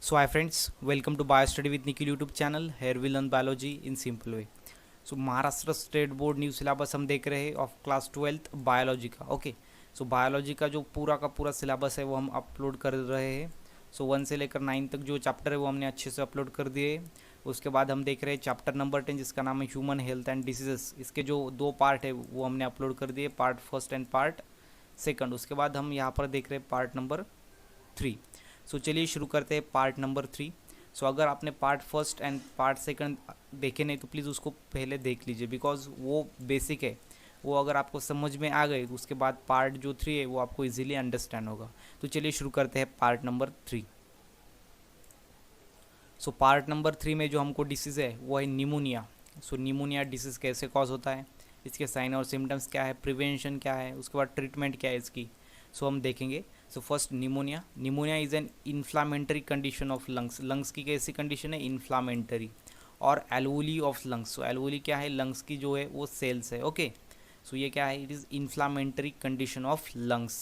So hi friends, welcome to BioStudy with Nikhil YouTube channel. Here we learn biology in simple way. So Maharashtra state board new syllabus हम देख रहे हैं of class 12th biology का. Okay, सो biology का जो पूरा का पूरा सिलेबस है वो हम अपलोड कर रहे हैं. सो 1 से लेकर 9 तक जो चैप्टर है वो हमने अच्छे से अपलोड कर दिए. उसके बाद हम देख रहे हैं चैप्टर नंबर 10 जिसका नाम है ह्यूमन हेल्थ एंड डिसीजेस. इसके जो 2 पार्ट है वो हमने अपलोड कर दिए, part first and part second. उसके बाद हम यहाँ पर देख रहे हैं पार्ट नंबर 3. सो चलिए शुरू करते हैं पार्ट नंबर 3. सो अगर आपने part first and part second देखे नहीं तो प्लीज़ उसको पहले देख लीजिए, बिकॉज वो बेसिक है. वो अगर आपको समझ में आ गए तो उसके बाद पार्ट जो 3 है वो आपको इजीली अंडरस्टैंड होगा. तो चलिए शुरू करते हैं part number 3. So part number 3 में जो हमको डिसीज़ है वो है निमोनिया. सो निमोनिया डिसीज़ कैसे कॉज होता है, इसके साइन और सिम्टम्स क्या है, प्रिवेंशन क्या है, उसके बाद ट्रीटमेंट क्या है इसकी. सो हम देखेंगे. So first pneumonia. Pneumonia is an inflammatory condition of lungs. Lungs की कैसी कंडीशन है, इन्फ्लामेंटरी. और alveoli of lungs. So alveoli क्या है, लंग्स की जो है वो सेल्स है. ओके, सो ये क्या है, it is inflammatory condition of lungs.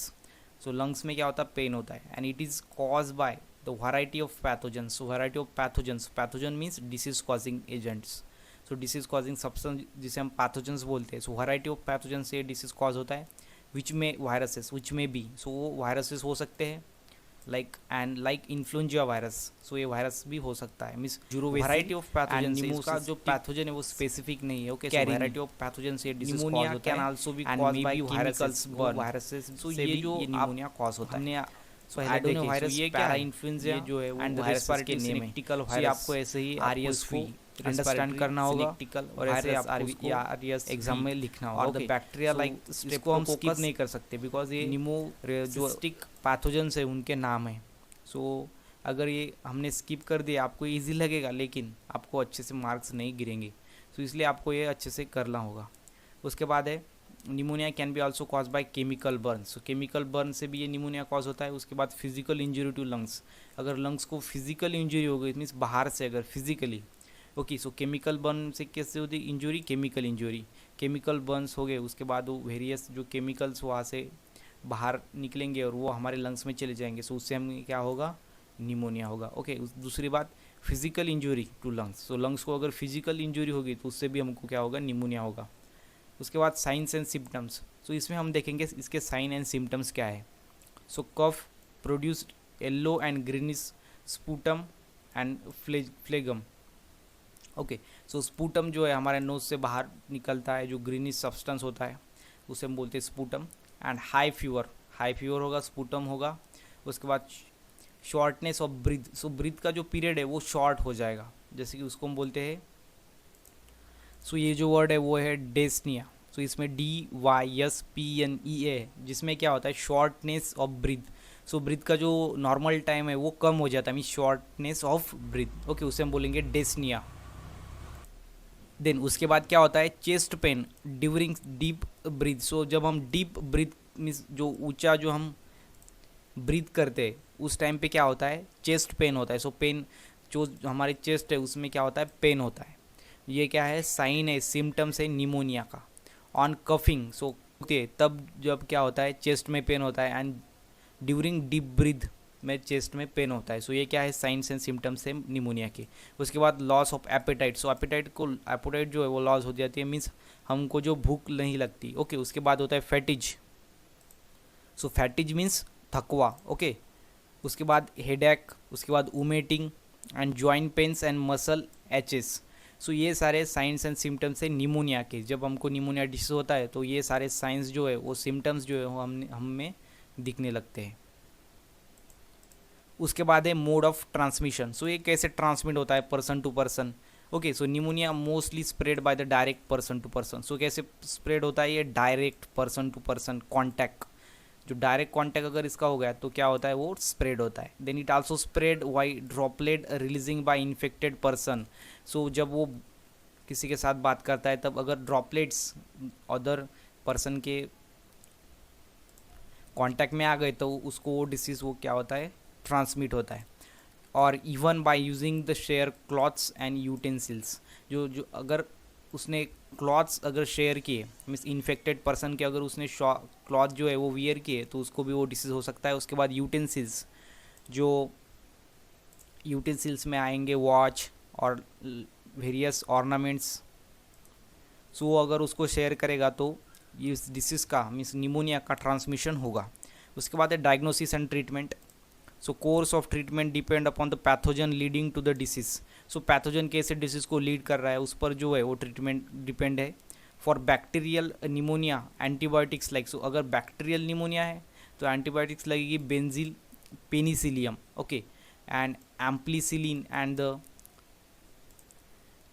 So lungs में क्या होता है, पेन होता है. And it is cause by the variety of pathogens. So variety of pathogens, pathogen means disease causing agents. So disease causing substance जिसे हम pathogens बोलते हैं. सो वैरायटी ऑफ पैथोजन से डिसीज कॉज होता है. विच में वायरसेस, विच में बी. सो वो वायरसेस हो सकते हैं लाइक इन्फ्लुएंजा वायरस. सो ये वायरस भी हो सकता है. मीन्स जो वैरायटी ऑफ पैथोजन का जो पैथोजन है वो स्पेसिफिक नहीं है. ओके, वैरायटी ऑफ पैथोजन से डिसीज कॉज होता है. Can also be caused by chemicals, viruses. So ये जो निमोनिया कॉज होता है. सो एडेनो वायरस, ये क्या है, इन्फ्लुएंजा, ये जो है वो वायरस के नेम है. आपको ऐसे ही आरएसवी अंडरस्टैंड करना होगा और ऐसे आरएस एग्जाम में लिखना होगा. और द बैक्टीरिया लाइक इसको हम स्किप नहीं कर सकते बिकॉज ये निमो जो स्टिक पैथोजेंस है उनके नाम है. सो अगर ये हमने स्किप कर दिया आपको ईजी लगेगा लेकिन आपको अच्छे से मार्क्स नहीं गिरेंगे. सो इसलिए आपको ये अच्छे से करना होगा. उसके बाद है pneumonia can be also cause by chemical burn. So chemical burn से भी ये निमोनिया कॉज होता है. उसके बाद फिजिकल इंजरी टू लंग्स. अगर लंग्स को फिजिकल इंजरी हो गई मीन्स बाहर से अगर फिजिकली. ओके, सो केमिकल बर्न से कैसे होती है injury, chemical injury. Chemical Burns हो गए उसके बाद वो वेरियस जो केमिकल्स वहाँ से बाहर निकलेंगे और वो हमारे लंग्स में चले जाएंगे. सो उससे हमें क्या होगा, निमोनिया होगा. ओके, दूसरी बात physical injury to lungs. So lungs को अगर फिजिकल इंजरी होगी तो उससे भी हमको क्या होगा, निमोनिया होगा. उसके बाद साइंस एंड सिम्टम्स. सो इसमें हम देखेंगे इसके साइन एंड सिम्टम्स क्या है. So cough produced yellow and greenish sputum and phlegm. Okay, so sputum जो है हमारे नोज से बाहर निकलता है, जो ग्रीनिश सब्सटेंस होता है उसे हम बोलते हैं sputum. And high fever, high fever होगा, स्पूटम होगा. उसके बाद shortness of breath. So breath का जो पीरियड है वो शॉर्ट हो जाएगा, जैसे कि उसको हम बोलते हैं. सो ये जो वर्ड है वो है डेस्निया. सो इसमें DYSPNEA जिसमें क्या होता है, shortness of breath. So breath का जो नॉर्मल टाइम है वो कम हो जाता है, mean shortness of breathe. Okay, उसे हम बोलेंगे डेस्निया. देन उसके बाद क्या होता है, chest pain during deep breath. So जब हम डीप ब्रीथ मीन्स जो ऊंचा जो हम ब्रीथ करते हैं उस टाइम पे क्या होता है, चेस्ट पेन होता है. सो पेन जो हमारी चेस्ट है उसमें क्या होता है, पेन होता है. ये क्या है, साइन है, सिम्टम्स है निमोनिया का. ऑन कफिंग, सो तब जब क्या होता है, चेस्ट में पेन होता है. एंड ड्यूरिंग डीप ब्रीथ में चेस्ट में पेन होता है. सो ये क्या है, साइंस एंड सिम्टम्स है निमोनिया के. उसके बाद loss of appetite. So appetite जो है वो लॉस हो जाती है, मीन्स हमको जो भूख नहीं लगती. ओके, उसके बाद होता है फैटिज. सो फैटिज मीन्स थकवा. ओके, उसके बाद हेडेक, उसके बाद vomiting and joint pains and muscle aches. So ये सारे साइंस एंड सिम्टम्स है निमोनिया के. जब हमको निमोनिया डिसीज होता है तो ये सारे साइंस जो है वो सिम्टम्स जो है वो हम में दिखने लगते हैं. उसके बाद है मोड ऑफ ट्रांसमिशन. सो ये कैसे ट्रांसमिट होता है, person to person. Okay, so pneumonia mostly spread by the direct person to person. So कैसे स्प्रेड होता है, ये direct person to person contact. जो डायरेक्ट कॉन्टैक्ट अगर इसका हो गया तो क्या होता है, वो स्प्रेड होता है. Then it also spread via droplet releasing by infected person. So जब वो किसी के साथ बात करता है तब अगर ड्रॉपलेट्स अदर पर्सन के कांटेक्ट में आ गए तो उसको वो डिसीज़ वो क्या होता है, ट्रांसमिट होता है. और even by using the share clothes and utensils. जो अगर उसने क्लॉथ्स अगर शेयर किए मीन्स इन्फेक्टेड पर्सन के अगर उसने क्लॉथ जो है वो वियर किए तो उसको भी वो डिसीज़ हो सकता है. उसके बाद यूटेंसिल्स, जो यूटेंसिल्स में आएंगे वॉच और वेरियस ऑर्नामेंट्स। सो वो अगर उसको शेयर करेगा तो इस डिसीज़ का मीन्स निमोनिया का ट्रांसमिशन होगा। उसके बाद है diagnosis and treatment. So course of treatment depend upon the pathogen leading to the disease. So pathogen कैसे डिसीज़ को लीड कर रहा है उस पर जो है वो ट्रीटमेंट डिपेंड है। For bacterial pneumonia antibiotics like, so अगर बैक्टीरियल निमोनिया है तो एंटीबायोटिक्स लगेगी benzyl penicillium, okay, and ampicillin and the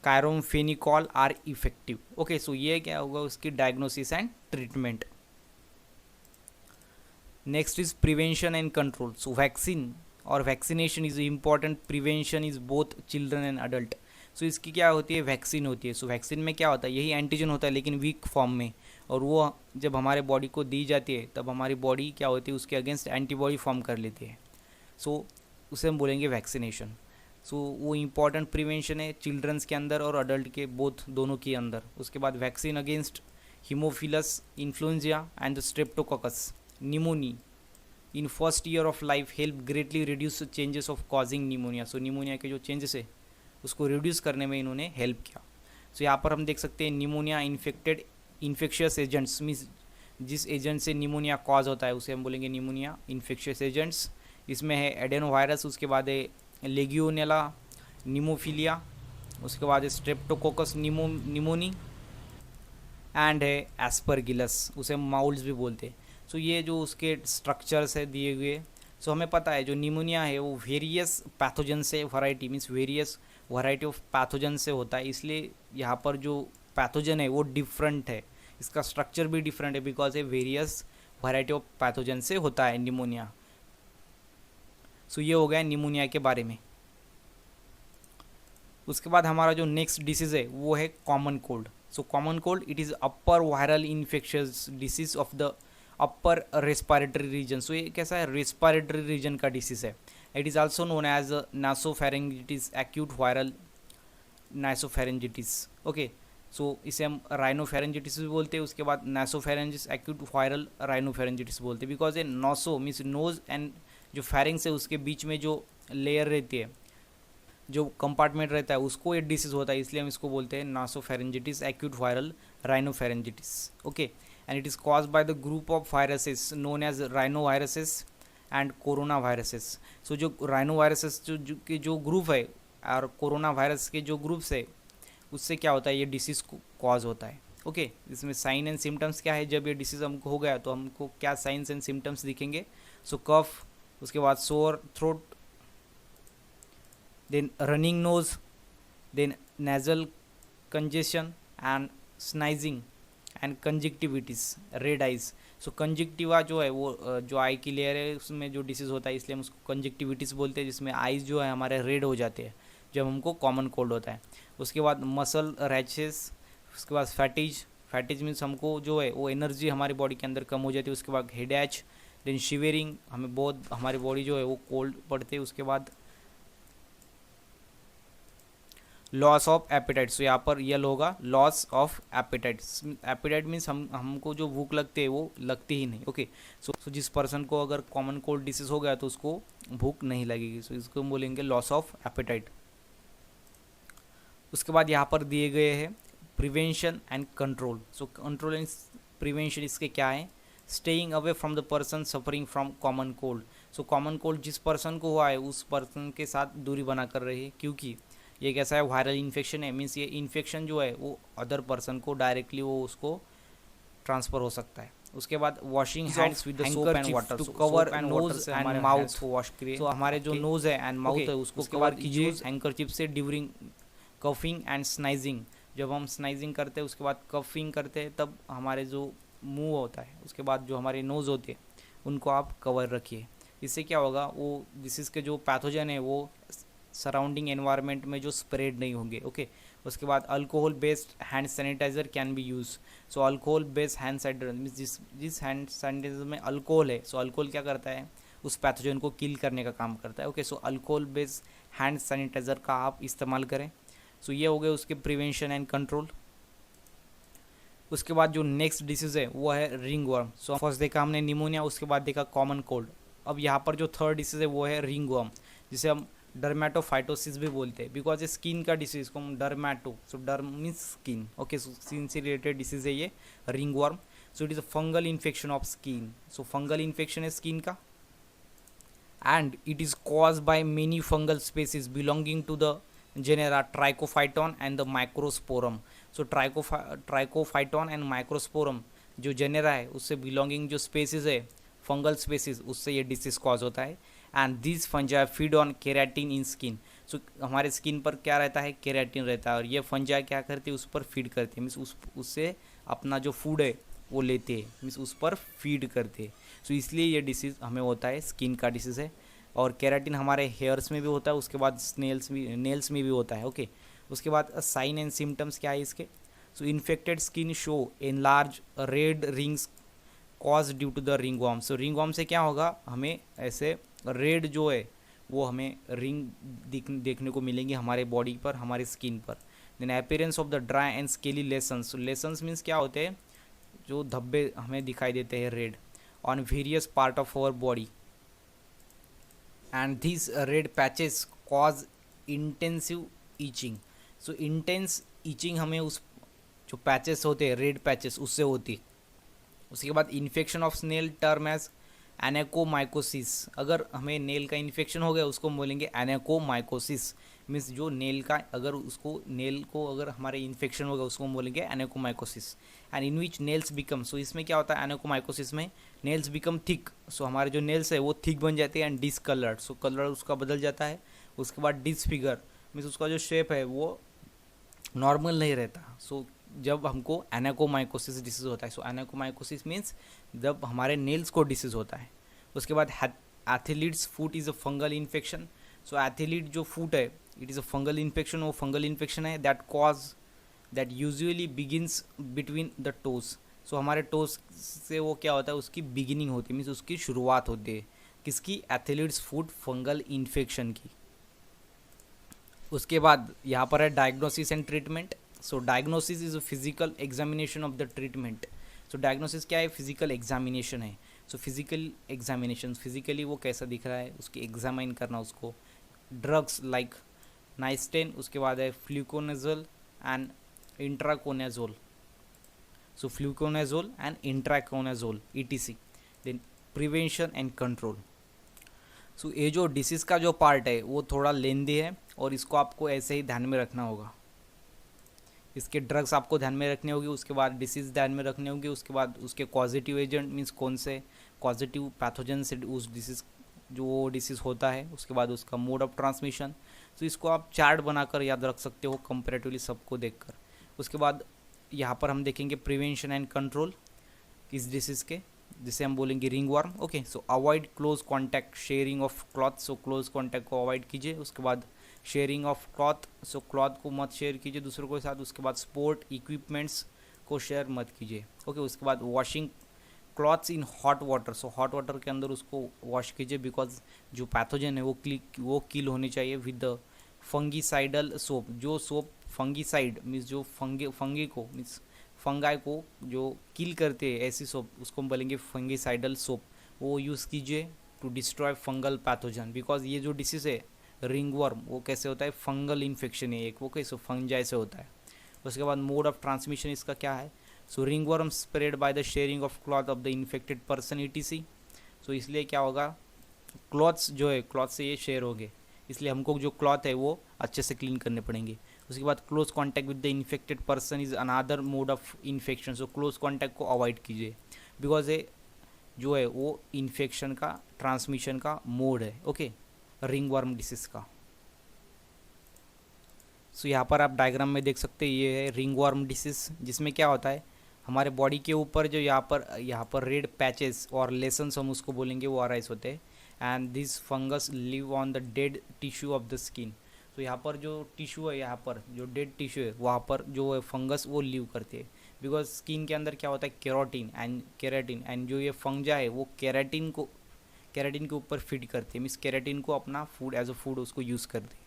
chloramphenicol are effective. Okay, so ये क्या होगा उसकी diagnosis and treatment. Next is prevention and control. So vaccine और vaccination is important, prevention is both children and adult. So इसकी क्या होती है, vaccine होती है। सो वैक्सीन में क्या होता है, यही एंटीजन होता है लेकिन वीक फॉर्म में, और वो जब हमारे बॉडी को दी जाती है तब हमारी बॉडी क्या होती है उसके अगेंस्ट एंटीबॉडी फॉर्म कर लेती है। सो उसे हम बोलेंगे वैक्सीनेशन। सो वो इम्पॉर्टेंट प्रिवेंशन है चिल्ड्रंस के अंदर और अडल्ट के बोथ दोनों के अंदर। उसके बाद vaccine against Haemophilus influenza and the Streptococcus pneumoniae in first year of life help greatly reduce changes of causing pneumonia. So pneumonia के जो चेंजेस है उसको रिड्यूस करने में इन्होंने हेल्प किया। सो यहाँ पर हम देख सकते हैं pneumonia infected infectious agents, means जिस एजेंट से निमोनिया कॉज होता है उसे हम बोलेंगे निमोनिया इन्फेक्शियस एजेंट्स। इसमें है एडेनोवायरस, उसके बाद है लेगियोनेला निमोफिलिया, उसके बाद है स्ट्रेप्टोकोकस निमोनी एंड है एस्परगिलस, उसे माउल्स भी बोलते हैं। सो ये जो उसके स्ट्रक्चर्स है दिए हुए। सो हमें पता है जो निमोनिया है वो वेरियस पैथोजन से variety means various variety of pathogen से होता है, इसलिए यहाँ पर जो पैथोजन है वो डिफरेंट है, इसका स्ट्रक्चर भी डिफरेंट है बिकॉज ये वेरियस वैरायटी ऑफ पैथोजन से होता है निमोनिया। सो ये हो गया निमोनिया के बारे में। उसके बाद हमारा जो नेक्स्ट डिसीज़ है वो है common cold. So common cold it is upper viral infectious disease of the upper respiratory region. So ये कैसा है, रेस्पिरेटरी रीजन का डिसीज है। It is also known as nasopharyngitis, acute viral nasopharyngitis. Okay, so इसे हम राइनोफेरेंजिटिस भी बोलते हैं। उसके बाद नासोफेरेंजिस एक्यूट वायरल राइनोफेरेंजिटिस बोलते हैं बिकॉज ये नोसो मीन्स नोज एंड जो फेरिंग्स है उसके बीच में जो लेयर रहती है, जो कंपार्टमेंट रहता है, उसको ये डिसीज होता है, इसलिए हम इसको बोलते हैं nasopharyngitis acute viral rhinopharyngitis. Okay, and it is caused by the group of viruses known as rhinoviruses and coronaviruses। so जो rhinoviruses जो ग्रुप है और कोरोना वायरस के जो ग्रुप्स है उससे क्या होता है, ये डिसीज़ को कॉज होता है। ओके, इसमें साइन एंड सिम्टम्स क्या है, जब ये डिसीज़ हमको हो गया तो हमको क्या साइंस एंड सिम्टम्स दिखेंगे। सो कफ, उसके बाद sore throat, then running nose, then nasal congestion and sneezing and conjunctivitis, red eyes. So conjunctiva जो है वो जो आई की लेयर है उसमें जो डिसीज़ होता है इसलिए हम उसको कंजक्टिविटीज़ बोलते हैं, जिसमें आइज़ जो है हमारे रेड हो जाते हैं जब हमको कॉमन कोल्ड होता है। उसके बाद मसल रैशेस, उसके बाद फैटिज मीन्स हमको जो है वो एनर्जी हमारी बॉडी के अंदर कम हो जाती है। उसके बाद हेडेच, देन शिवरिंग, हमें बहुत हमारी बॉडी जो है वो कोल्ड पड़ती है। उसके बाद लॉस ऑफ एपेटाइट। सो यहाँ पर यल होगा loss of appetite. Appetite means हमको जो भूख लगती है वो लगती ही नहीं। ओके, सो जिस पर्सन को अगर कॉमन कोल्ड डिसीज हो गया तो उसको भूख नहीं लगेगी, सो इसको हम बोलेंगे लॉस ऑफ एपेटाइट। उसके बाद यहाँ पर दिए गए हैं prevention and control. So control and prevention इसके क्या है, staying away from the person suffering from common cold. So common cold जिस पर्सन को हुआ है उस पर्सन के साथ दूरी बना कर रही है, क्योंकि ये कैसा है, वायरल इन्फेक्शन है, मीन्स ये इन्फेक्शन जो है वो अदर पर्सन को डायरेक्टली वो उसको ट्रांसफ़र हो सकता है। उसके बाद washing hands with the soap and water to cover nose and mouth wash करिए। तो हमारे जो नोज है एंड माउथ है उसको कवर कीजिए हैंकरचिप से ड्यूरिंग कफिंग एंड स्नाइजिंग। जब हम स्नाइजिंग करते हैं उसके बाद कफिंग करते हैं तब हमारे जो मुंह होता है उसके बाद जो हमारे नोज़ होते हैं उनको आप कवर रखिए। इससे क्या होगा, वो डिसीज़ के जो पैथोजन है वो सराउंडिंग एनवायरनमेंट में जो स्प्रेड नहीं होंगे। ओके, उसके बाद alcohol based hand sanitizer can be use. So alcohol based hand sanitizer means जिस हैंड सैनिटाइजर में अल्कोहल है, सो अल्कोहल क्या करता है, उस पैथोजन को किल करने का काम करता है। ओके, सो अल्कोहल बेस्ड हैंड सैनिटाइजर का आप इस्तेमाल करें। सो ये हो गए उसके प्रिवेंशन एंड कंट्रोल। उसके बाद जो नेक्स्ट डिसीज़ है वो है रिंग वर्म। सो फर्स्ट देखा हमने निमोनिया, उसके बाद देखा कॉमन कोल्ड। अब यहाँ पर जो थर्ड डिसीज़ है वो है रिंग वर्म, जिसे हम डर्मेटोफाइटोसिस भी बोलते हैं, बिकॉज ये स्किन का डिसीज को हम dermato, so derm means skin, okay, so skin से रिलेटेड डिसीज है ये ringworm. So it is a fungal infection of skin, so fungal infection है स्किन का, and it is caused by many fungal species belonging to the genera Trichophyton and the Microsporum. So Trichophyton and Microsporum जो genera है उससे belonging जो spaces है fungal spaces, उससे ये disease cause होता है। And this fungi feed on keratin in skin, so हमारे स्किन पर क्या रहता है, केराटिन रहता है, और ये फंजा क्या करती है, उस पर फीड करती है, मीन्स उससे अपना जो फूड है वो लेते हैं, मीन्स उस पर फीड करते हैं। सो इसलिए ये डिसीज़ हमें होता है, स्किन का डिसीज़ है। और केराटिन हमारे हेयर्स में भी होता है, उसके बाद नेल्स में भी होता है, ओके। उसके बाद साइन एंड सिम्टम्स क्या है इसके, so infected skin show enlarge red rings cause due to the ringworm. So ringworm से क्या होगा, हमें ऐसे रेड जो है वो हमें रिंग देखने को मिलेंगे हमारे बॉडी पर, हमारी स्किन पर। Then appearance of the dry and scaly lesions, lesions means क्या होते हैं, जो धब्बे हमें दिखाई देते हैं red on various part of our body, and these red patches cause intensive itching। So intense itching हमें उस जो पैचेस होते हैं रेड पैचेस उससे होती है। उसके बाद इन्फेक्शन ऑफ स्नेल टर्म एज एनेकोमाइकोसिस, अगर हमें नेल का इन्फेक्शन हो गया उसको हम बोलेंगे एनेकोमाइकोसिस, मीन्स जो नेल का अगर उसको नेल को अगर हमारे इन्फेक्शन हो गया उसको हम बोलेंगे onychomycosis. And in which nails become, so इसमें क्या होता है एनेकोमाइकोसिस में, नेल्स बिकम थिक, सो हमारे जो नेल्स है वो थिक बन जाते हैं, एंड डिसकलर्ड, सो कलर उसका बदल जाता है। उसके बाद डिसफिगर मीन्स उसका जो शेप है वो नॉर्मल नहीं रहता। सो जब हमको एनेकोमाइकोसिस डिसीज होता है, सो एनेकोमाइकोसिस मीन्स जब हमारे नेल्स को डिसीज होता है। उसके बाद athlete's foot is a fungal infection, so athlete जो फुट है it is a fungal infection, वो फंगल इन्फेक्शन है that usually begins between the toes. So हमारे टोज से वो क्या होता है, उसकी बिगिनिंग होती है, मीन्स उसकी शुरुआत होती है किसकी, एथलीट्स फुट फंगल इन्फेक्शन की। उसके बाद यहाँ पर है diagnosis and treatment. So diagnosis is a physical examination of the treatment. So diagnosis क्या है, फिजिकल एग्जामिनेशन है। सो फिजिकल एग्जामिनेशन, फिजिकली वो कैसा दिख रहा है उसकी एग्जामाइन करना उसको। ड्रग्स लाइक नाइस्टेन, उसके बाद है fluconazole and itraconazole, so fluconazole and itraconazole ETC। Then prevention and control. So ये जो डिसीज़ का जो पार्ट है वो थोड़ा लेंदी है और इसको आपको ऐसे ही ध्यान में रखना होगा। इसके ड्रग्स आपको ध्यान में रखने होगी, उसके बाद डिसीज़ ध्यान में रखने होगी, उसके बाद उसके पॉजिटिव एजेंट मीन्स कौन से पॉजिटिव पैथोजन से उस डिसीज़ जो डिसीज़ होता है, उसके बाद उसका मोड ऑफ ट्रांसमिशन। तो इसको आप चार्ट बनाकर याद रख सकते हो कंपेरेटिवली सबको देखकर। उसके बाद यहाँ पर हम देखेंगे प्रिवेंशन एंड कंट्रोल इस डिसीज़ के, जिसे हम बोलेंगे ringworm, okay. So avoid close contact, sharing of cloth, so close contact को अवॉइड कीजिए। उसके बाद sharing of cloth, so cloth को मत शेयर कीजिए दूसरों के साथ। उसके बाद स्पोर्ट इक्विपमेंट्स को शेयर मत कीजिए, ओके। उसके बाद washing clothes in hot water, so hot water के अंदर उसको वॉश कीजिए, बिकॉज जो पैथोजन है वो किल होनी चाहिए विद द फंगीसाइडल सोप। जो सोप फंगीसाइड मीन्स जो फंगी को मीन्स फंगाई को जो किल करते हैं ऐसी सोप, उसको हम बोलेंगे फंगीसाइडल सोप, वो यूज़ कीजिए to destroy fungal pathogen. Because ये जो डिसीज़ है रिंगवर्म वो कैसे होता है, फंगल इन्फेक्शन है एक, वो कैसे फंजाई से होता है। उसके बाद मोड ऑफ ट्रांसमिशन इसका क्या है, so ringworm spread by the sharing of cloth of the infected person ETC। So इसलिए क्या होगा, क्लॉथ्स जो है क्लॉथ से ये शेयर हो गए, इसलिए हमको जो क्लॉथ है वो अच्छे से क्लीन करने पड़ेंगे। उसके बाद close contact with the infected person is another mode of infection, so close contact को अवॉइड कीजिए, बिकॉज ये जो है वो इन्फेक्शन का ट्रांसमिशन का मोड है, ओके, रिंगवर्म डिसीज़ का। सो यहाँ पर आप डायग्राम में देख सकते हैं, ये है रिंगवर्म डिसीज़, जिसमें क्या होता है हमारे बॉडी के ऊपर जो यहाँ पर रेड पैचेस और लेसन्स हम उसको बोलेंगे वो अराइज होते हैं। And this fungus live on the dead tissue of the skin. तो यहाँ पर जो टिश्यू है, यहाँ पर जो डेड टिश्यू है वहाँ पर जो है फंगस वो लिव करते हैं, बिकॉज स्किन के अंदर क्या होता है केराटिन एंड जो ये फंजा है वो केराटिन के ऊपर फीड करते हैं, मीन्स केराटिन को अपना फूड एज अ फूड उसको यूज़ करते हैं,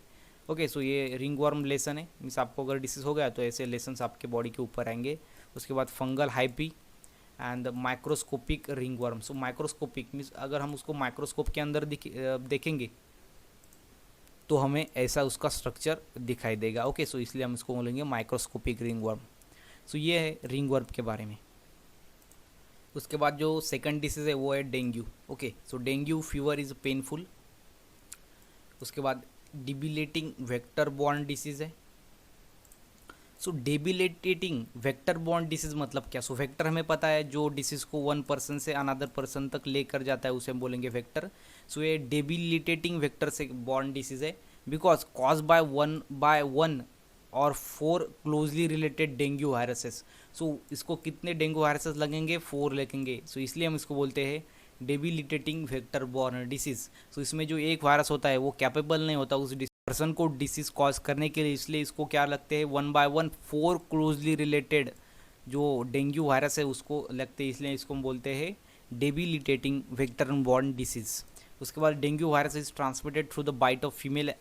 ओके। सो ये रिंगवर्म लेसन है, मीन्स आपको अगर डिसीज़ हो गया तो ऐसे लेसन्स आपके बॉडी के ऊपर आएंगे। उसके बाद fungal hyphae and microscopic ringworm. So microscopic means अगर हम उसको माइक्रोस्कोप के अंदर देखेंगे तो हमें ऐसा उसका स्ट्रक्चर दिखाई देगा। ओके, सो इसलिए हम इसको बोलेंगे माइक्रोस्कोपिक रिंग वर्म। सो ये है रिंग वर्म के बारे में। उसके बाद जो सेकंड डिसीज़ है वो है dengue. Okay, so dengue fever is painful. उसके बाद डिबिलेटिंग वेक्टर बॉर्न डिसीज़ है। सो डेबिलिटेटिंग वेक्टर बॉर्न डिसीज़ मतलब क्या? सो वेक्टर हमें पता है, जो डिसीज़ को वन पर्सन से अनदर पर्सन तक लेकर जाता है उसे हम बोलेंगे वेक्टर। सो ये डेबिलिटेटिंग वेक्टर से बॉर्न डिसीज़ है बिकॉज कॉज बाय वन और 4 क्लोजली रिलेटेड डेंगू वायरसेस। सो इसको कितने डेंगू वायरसेस लगेंगे? 4 लगेंगे। सो इसलिए हम इसको बोलते हैं डेबिलिटेटिंग वेक्टर बॉर्न डिसीज़। सो इसमें जो एक वायरस होता है वो कैपेबल नहीं होता उस पर्सन को डिसीज़ कॉज करने के लिए, इसलिए इसको क्या लगते हैं? 1 बाय 1 4 क्लोजली रिलेटेड जो डेंगू वायरस है उसको लगते हैं, इसलिए इसको हम बोलते हैं डेबिलिटेटिंग वेक्टर बॉर्न डिसीज़। उसके बाद dengue virus is transmitted through the bite of female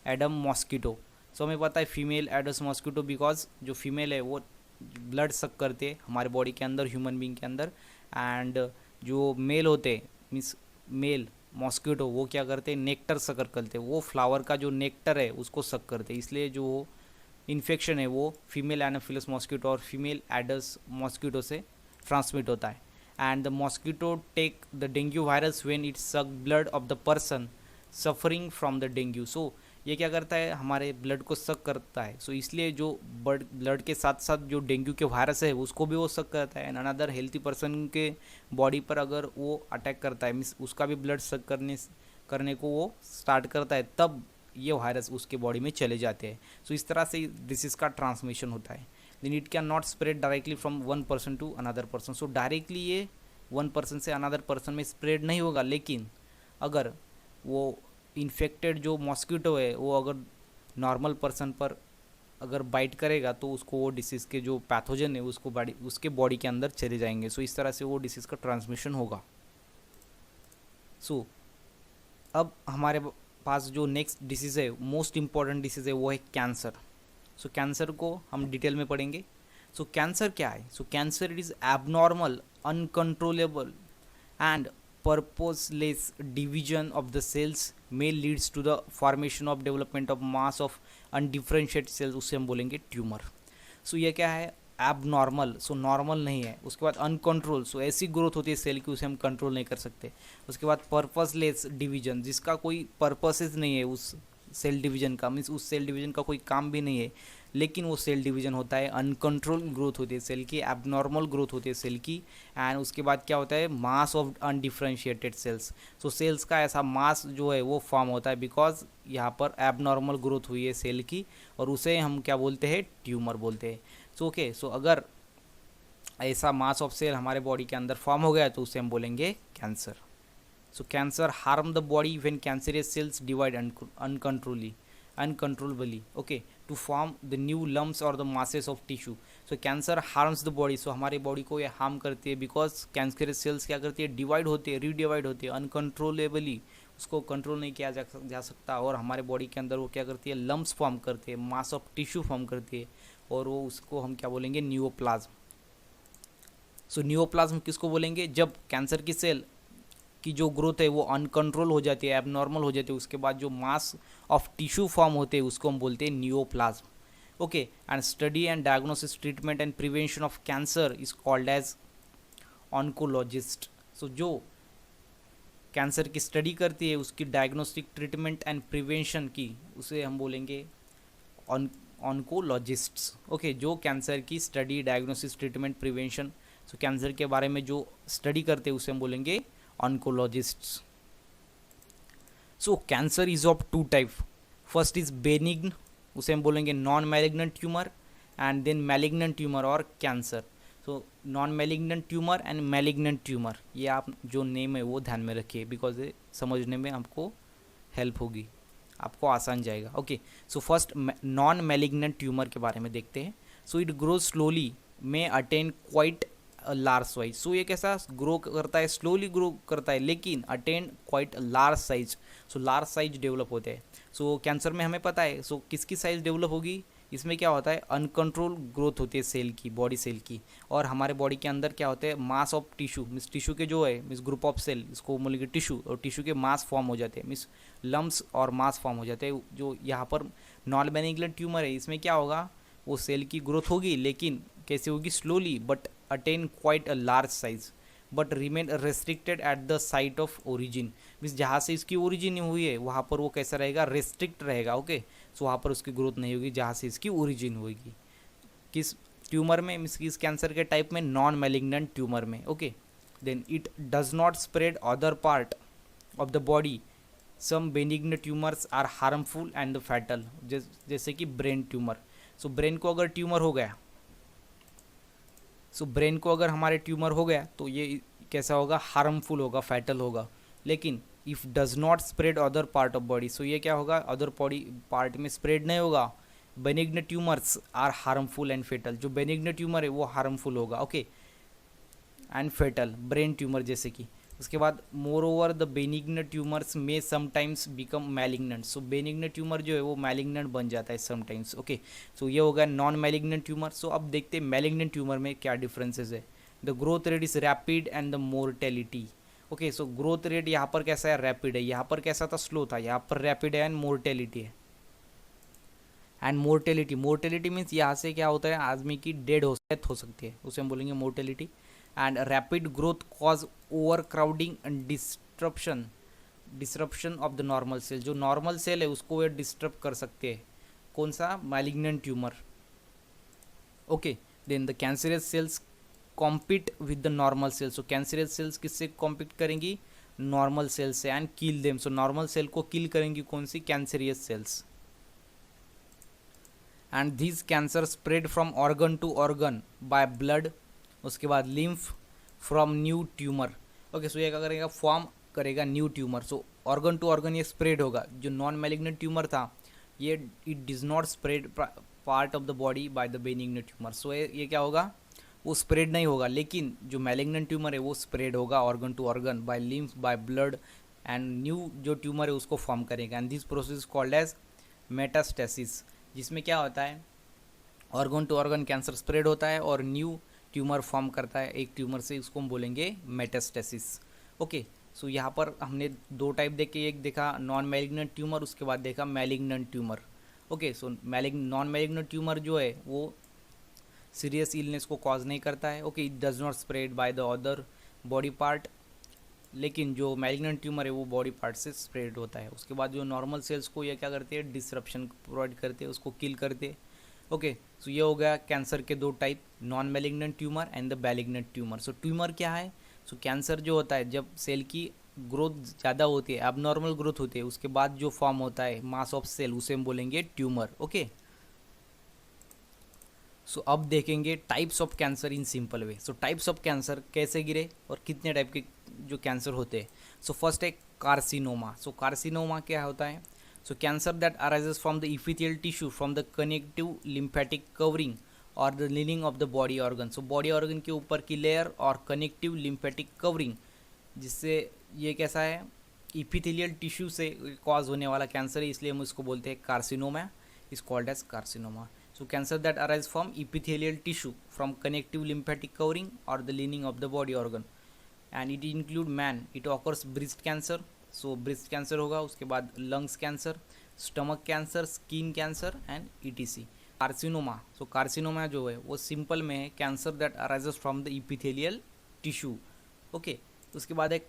Aedes mosquito. So हमें पता है फीमेल एडस मॉस्किटो बिकॉज जो फीमेल है वो ब्लड सक करते हैं हमारे बॉडी के अंदर, ह्यूमन बींग के अंदर, एंड जो मेल होते हैं मीन्स मेल मॉस्किटो वो क्या करते हैं? नेक्टर सकर करते हैं, वो फ्लावर का जो नेक्टर है उसको सक करते हैं, इसलिए जो इन्फेक्शन है वो फीमेल एनाफिलस मॉस्किटो और फीमेल एडस मॉस्किटो से ट्रांसमिट होता है। And the mosquito take the dengue virus when it suck blood of the person suffering from the dengue. So ये क्या करता है? हमारे ब्लड को सक करता है। सो इसलिए जो ब्लड के साथ साथ जो डेंगू के वायरस है उसको भी वो सक करता है, एंड अनदर हेल्थी पर्सन के बॉडी पर अगर वो अटैक करता है मीन्स उसका भी ब्लड सक करने को वो स्टार्ट करता है, तब ये वायरस उसके बॉडी में चले जाते हैं। सो इस तरह से डिसीज़ का ट्रांसमिशन होता है। Then it can not spread directly from one person to another person. So directly ये वन पर्सन से अनदर पर्सन में स्प्रेड नहीं होगा, लेकिन अगर वो इन्फेक्टेड जो मॉस्किटो है वो अगर नॉर्मल पर्सन पर अगर बाइट करेगा तो उसको वो डिसीज़ के जो पैथोजन है उसके बॉडी के अंदर चले जाएंगे। सो इस तरह से वो डिसीज़ का ट्रांसमिशन होगा। सो अब हमारे पास जो नेक्स्ट डिसीज़ है, मोस्ट इम्पॉर्टेंट डिसीज़ है, वो है कैंसर। सो कैंसर को हम डिटेल में पढ़ेंगे। सो कैंसर क्या है? So cancer it is abnormal, uncontrollable and purposeless division of the cells may leads to the formation of development of mass of undifferentiated cells, उसे हम बोलेंगे ट्यूमर। सो ये क्या है? एबनॉर्मल, सो नॉर्मल नहीं है। उसके बाद अनकंट्रोल, सो ऐसी ग्रोथ होती है सेल की उसे हम कंट्रोल नहीं कर सकते। उसके बाद पर्पसलेस डिवीजन, जिसका कोई पर्पसेस नहीं है उस सेल डिवीजन का, मीन्स उस सेल डिवीजन का कोई काम भी नहीं है, लेकिन वो सेल डिवीजन होता है। अनकंट्रोल ग्रोथ होती है सेल की, एबनॉर्मल ग्रोथ होती है सेल की। एंड उसके बाद क्या होता है? Mass of undifferentiated cells. So cells का ऐसा मास जो है वो फॉर्म होता है बिकॉज यहाँ पर एबनॉर्मल ग्रोथ हुई है सेल की, और उसे हम क्या बोलते हैं? ट्यूमर बोलते हैं। सो ओके, सो अगर ऐसा मास ऑफ सेल हमारे बॉडी के अंदर फॉर्म हो गया तो उसे हम बोलेंगे cancer. So cancer harm the body when cancerous cells divide uncontrollably, okay, to form the new lumps or the masses of tissue. So cancer harms the body. So हमारे बॉडी को ये हार्म करती है बिकॉज कैंसरियस सेल्स क्या करती है? Divide होती है, रीडिवाइड होती है अनकंट्रोलेबली, उसको कंट्रोल नहीं किया जा सकता, और हमारे बॉडी के अंदर वो क्या करती है? लम्प्स फॉर्म करती है, मास ऑफ टिश्यू फॉर्म करती है, और वो उसको हम क्या बोलेंगे? न्यूओप्लाज्म। सो न्यूओप्लाज्म किसको बोलेंगे? जब कैंसर की सेल की जो ग्रोथ है वो अनकंट्रोल हो जाती है, एबनॉर्मल हो जाती है, उसके बाद जो मास ऑफ टिश्यू फॉर्म होते हैं उसको हम बोलते हैं neoplasm. Okay, and study and diagnosis, treatment and prevention of cancer is called as oncologist. So जो कैंसर की स्टडी करती है उसकी डायग्नोस्टिक, ट्रीटमेंट एंड प्रिवेंशन की, उसे हम बोलेंगे ऑन्कोलॉजिस्ट्स। ओके, जो कैंसर की स्टडी, डायग्नोसिस, ट्रीटमेंट, प्रिवेंशन, सो कैंसर के बारे में जो स्टडी करते हैं उसे हम बोलेंगे oncologists. So cancer is of two type. First is benign, उसे हम बोलेंगे non malignant tumour, and then malignant tumour और cancer. So non malignant tumour and malignant tumour, ये आप जो नेम है वो ध्यान में रखिए बिकॉज ये समझने में आपको हेल्प होगी, आपको आसान जाएगा। Okay, so first non malignant tumour के बारे में देखते हैं। So it grows slowly, may attain quite large size. So ये कैसा ग्रो करता है? स्लोली ग्रो करता है, लेकिन attend quite large size. So large size develop होते हैं। सो कैंसर में हमें पता है, सो किसकी साइज डेवलप होगी? इसमें क्या होता है? अनकंट्रोल ग्रोथ होती है सेल की, बॉडी सेल की, और हमारे बॉडी के अंदर क्या होते हैं? मास ऑफ टिश्यू, मीस टिश्यू के जो है मीस ग्रुप ऑफ सेल, इसको बोलेंगे टिश्यू, और टिश्यू के मास फॉर्म हो जाते हैं, मीस लम्स और मास फॉर्म हो जाते हैं। जो यहाँ पर नॉन बेनिग्नेंट ट्यूमर है इसमें क्या होगा, वो सेल की ग्रोथ होगी लेकिन कैसे होगी, slowly but attain quite a large size but remain restricted at the site of origin. Means जहाँ से इसकी ओरिजिन हुई है वहाँ पर वो कैसा रहेगा, रेस्ट्रिक्ट रहेगा। ओके, सो वहाँ पर उसकी ग्रोथ नहीं होगी जहाँ से इसकी ओरिजिन होगी। किस ट्यूमर में, मीन्स किस कैंसर के टाइप में, नॉन मैलिग्नेंट ट्यूमर में। Okay, then it does not spread other part of the body. Some benign tumours are harmful and fatal, जैसे कि ब्रेन ट्यूमर। सो ब्रेन को अगर ट्यूमर हो गया, ब्रेन को अगर हमारे ट्यूमर हो गया तो ये कैसा होगा, हार्मफुल होगा, फैटल होगा। लेकिन if does not spread other part of body, so ये क्या होगा, अदर बॉडी पार्ट में स्प्रेड नहीं होगा। Benign tumours are harmful and fatal, जो बेनिग्न ट्यूमर है वो हार्मफुल होगा। Okay, and fatal, brain tumour जैसे कि। उसके बाद moreover the benign tumours में sometimes become malignant. So benign tumour जो है वो मैलिग्नेंट बन जाता है समटाइम्स। ओके, सो ये होगा नॉन मैलिग्नेंट ट्यूमर। सो अब देखते हैं मैलिग्नेंट ट्यूमर में क्या डिफरेंसेस है। The growth rate is rapid and the mortality. Okay, so growth rate यहाँ पर कैसा है, रैपिड है। यहाँ पर कैसा था, स्लो था। यहाँ पर रैपिड है एंड मोर्टेलिटी है। एंड मोर्टेलिटी मीन्स यहाँ से क्या होता है, आदमी की डेथ हो सकती है, उसे हम बोलेंगे mortality. And rapid growth cause overcrowding and disruption of the normal cell. जो नॉर्मल सेल है उसको वे डिस्टर्ब कर सकते हैं। कौन सा, malignant tumour. Okay, then the cancerous cells compete with the normal cells. So cancerous cells किससे कॉम्पीट करेंगी, नॉर्मल सेल से, and kill them. So normal cell को किल करेंगी कौन सी, cancerous cells. And this cancer spread from organ to organ by blood. उसके बाद lymph from new tumour. Okay, so ये क्या करेगा, फॉर्म करेगा new tumour. So organ to organ ये स्प्रेड होगा। जो नॉन मैलिग्नेंट ट्यूमर था ये it does not spread part of the body by the benign tumour. So ये क्या होगा, वो स्प्रेड नहीं होगा। लेकिन जो मैलिग्नेंट ट्यूमर है वो स्प्रेड होगा organ to organ by lymph, by blood, and new जो ट्यूमर है उसको फॉर्म करेगा। And this process called as metastasis, जिसमें क्या होता है, organ to organ cancer spread होता है और न्यू ट्यूमर फॉर्म करता है एक ट्यूमर से, उसको हम बोलेंगे मेटास्टेसिस। ओके, सो यहाँ पर हमने दो टाइप देखे, एक देखा नॉन मैलिग्नेंट ट्यूमर, उसके बाद देखा मैलिग्नेंट ट्यूमर। ओके, सो नॉन मैलिग्नेंट ट्यूमर जो है वो सीरियस इलनेस को कॉज नहीं करता है। Okay, it does not spread by the other body part. लेकिन जो मैलिग्नेंट ट्यूमर है वो बॉडी पार्ट से स्प्रेड होता है। उसके बाद जो नॉर्मल सेल्स को ये क्या करते हैं, डिसरप्शन प्रोवाइड करते हैं, उसको किल करते हैं। ओके, सो ये हो गया कैंसर के दो type, non malignant tumour and the malignant tumour. So tumour क्या है, सो कैंसर जो होता है जब सेल की ग्रोथ ज़्यादा होती है, एबनॉर्मल ग्रोथ होती है, उसके बाद जो फॉर्म होता है मास ऑफ सेल, उसे हम बोलेंगे ट्यूमर। ओके, सो अब देखेंगे types of cancer in simple way. So types of cancer कैसे गिरे और कितने टाइप के जो कैंसर होते हैं। सो फर्स्ट है कार्सिनोमा। सो कार्सिनोमा क्या होता है, so cancer that arises from the epithelial tissue from the connective lymphatic covering और the lining of the body organ. So body organ के ऊपर की लेयर और कनेक्टिव लिम्फेटिक कवरिंग, जिससे ये कैसा है, इपिथेलियल टिश्यू से कॉज होने वाला कैंसर है, इसलिए हम इसको बोलते हैं carcinoma, is called as carcinoma. So cancer that arise from epithelial tissue from connective lymphatic covering or the lining of the body organ, and it include man, it occurs breast cancer, so breast cancer होगा, उसके बाद lungs cancer, stomach cancer, skin cancer and etc. Carcinoma, so carcinoma जो है वो simple में है cancer that arises from the epithelial tissue. Okay, उसके बाद एक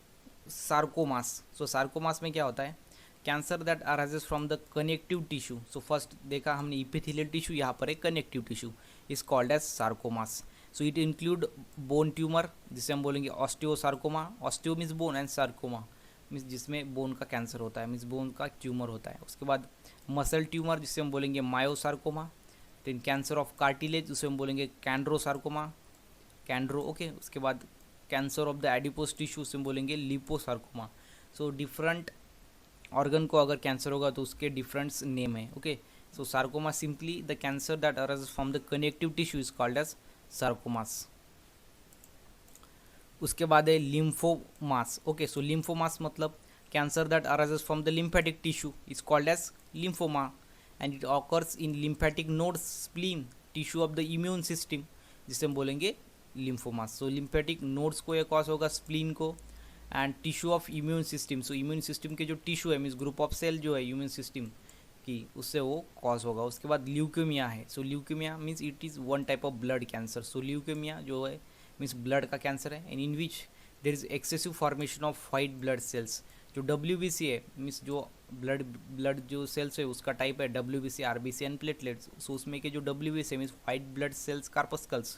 सार्कोमास। सो सार्कोमास में क्या होता है, cancer that arises from the connective tissue. So first देखा हमने इपिथेलियल टिश्यू, यहाँ पर एक connective tissue, is called as sarcomas. So it include bone tumour, जिसे हम बोलेंगे osteosarcoma. Osteo means bone and sarcoma means जिसमें बोन का कैंसर होता है, मीन्स बोन का ट्यूमर होता है। उसके बाद मसल ट्यूमर, जिसे हम बोलेंगे मायोसार्कोमा। देन कैंसर ऑफ कार्टिलेज, जिसे हम बोलेंगे कैंड्रोसार्कोमा, कैंड्रो। ओके, उसके बाद cancer of the adipose tissue, से हम बोलेंगे लिपोसार्कोमा। सो डिफरेंट ऑर्गन को अगर कैंसर होगा तो उसके डिफरेंट नेम है। Okay, so sarcoma simply the cancer that arises from the connective tissue is called as sarcomas. उसके बाद है लिम्फोमास। ओके, सो लिम्फोमास मतलब cancer that arises from the lymphatic tissue is called as lymphoma and it occurs in lymphatic nodes, spleen, tissue of the immune system, जिसे हम बोलेंगे lymphomas. सो lymphatic nodes को ये cause होगा, spleen को, and tissue of immune system, so immune system के जो tissue है मीन्स ग्रुप ऑफ सेल जो है इम्यून सिस्टम की, उससे वो कॉज होगा। उसके बाद ल्यूकेमिया है, so leukaemia means it is one type of blood cancer. So leukaemia जो है मीन्स ब्लड का कैंसर है, and in which there is excessive formation of white blood cells. जो WBC है मीन्स जो ब्लड जो सेल्स है उसका टाइप है WBC, RBC and platelets. So उसमें के जो WBC है means white blood cells corpuscles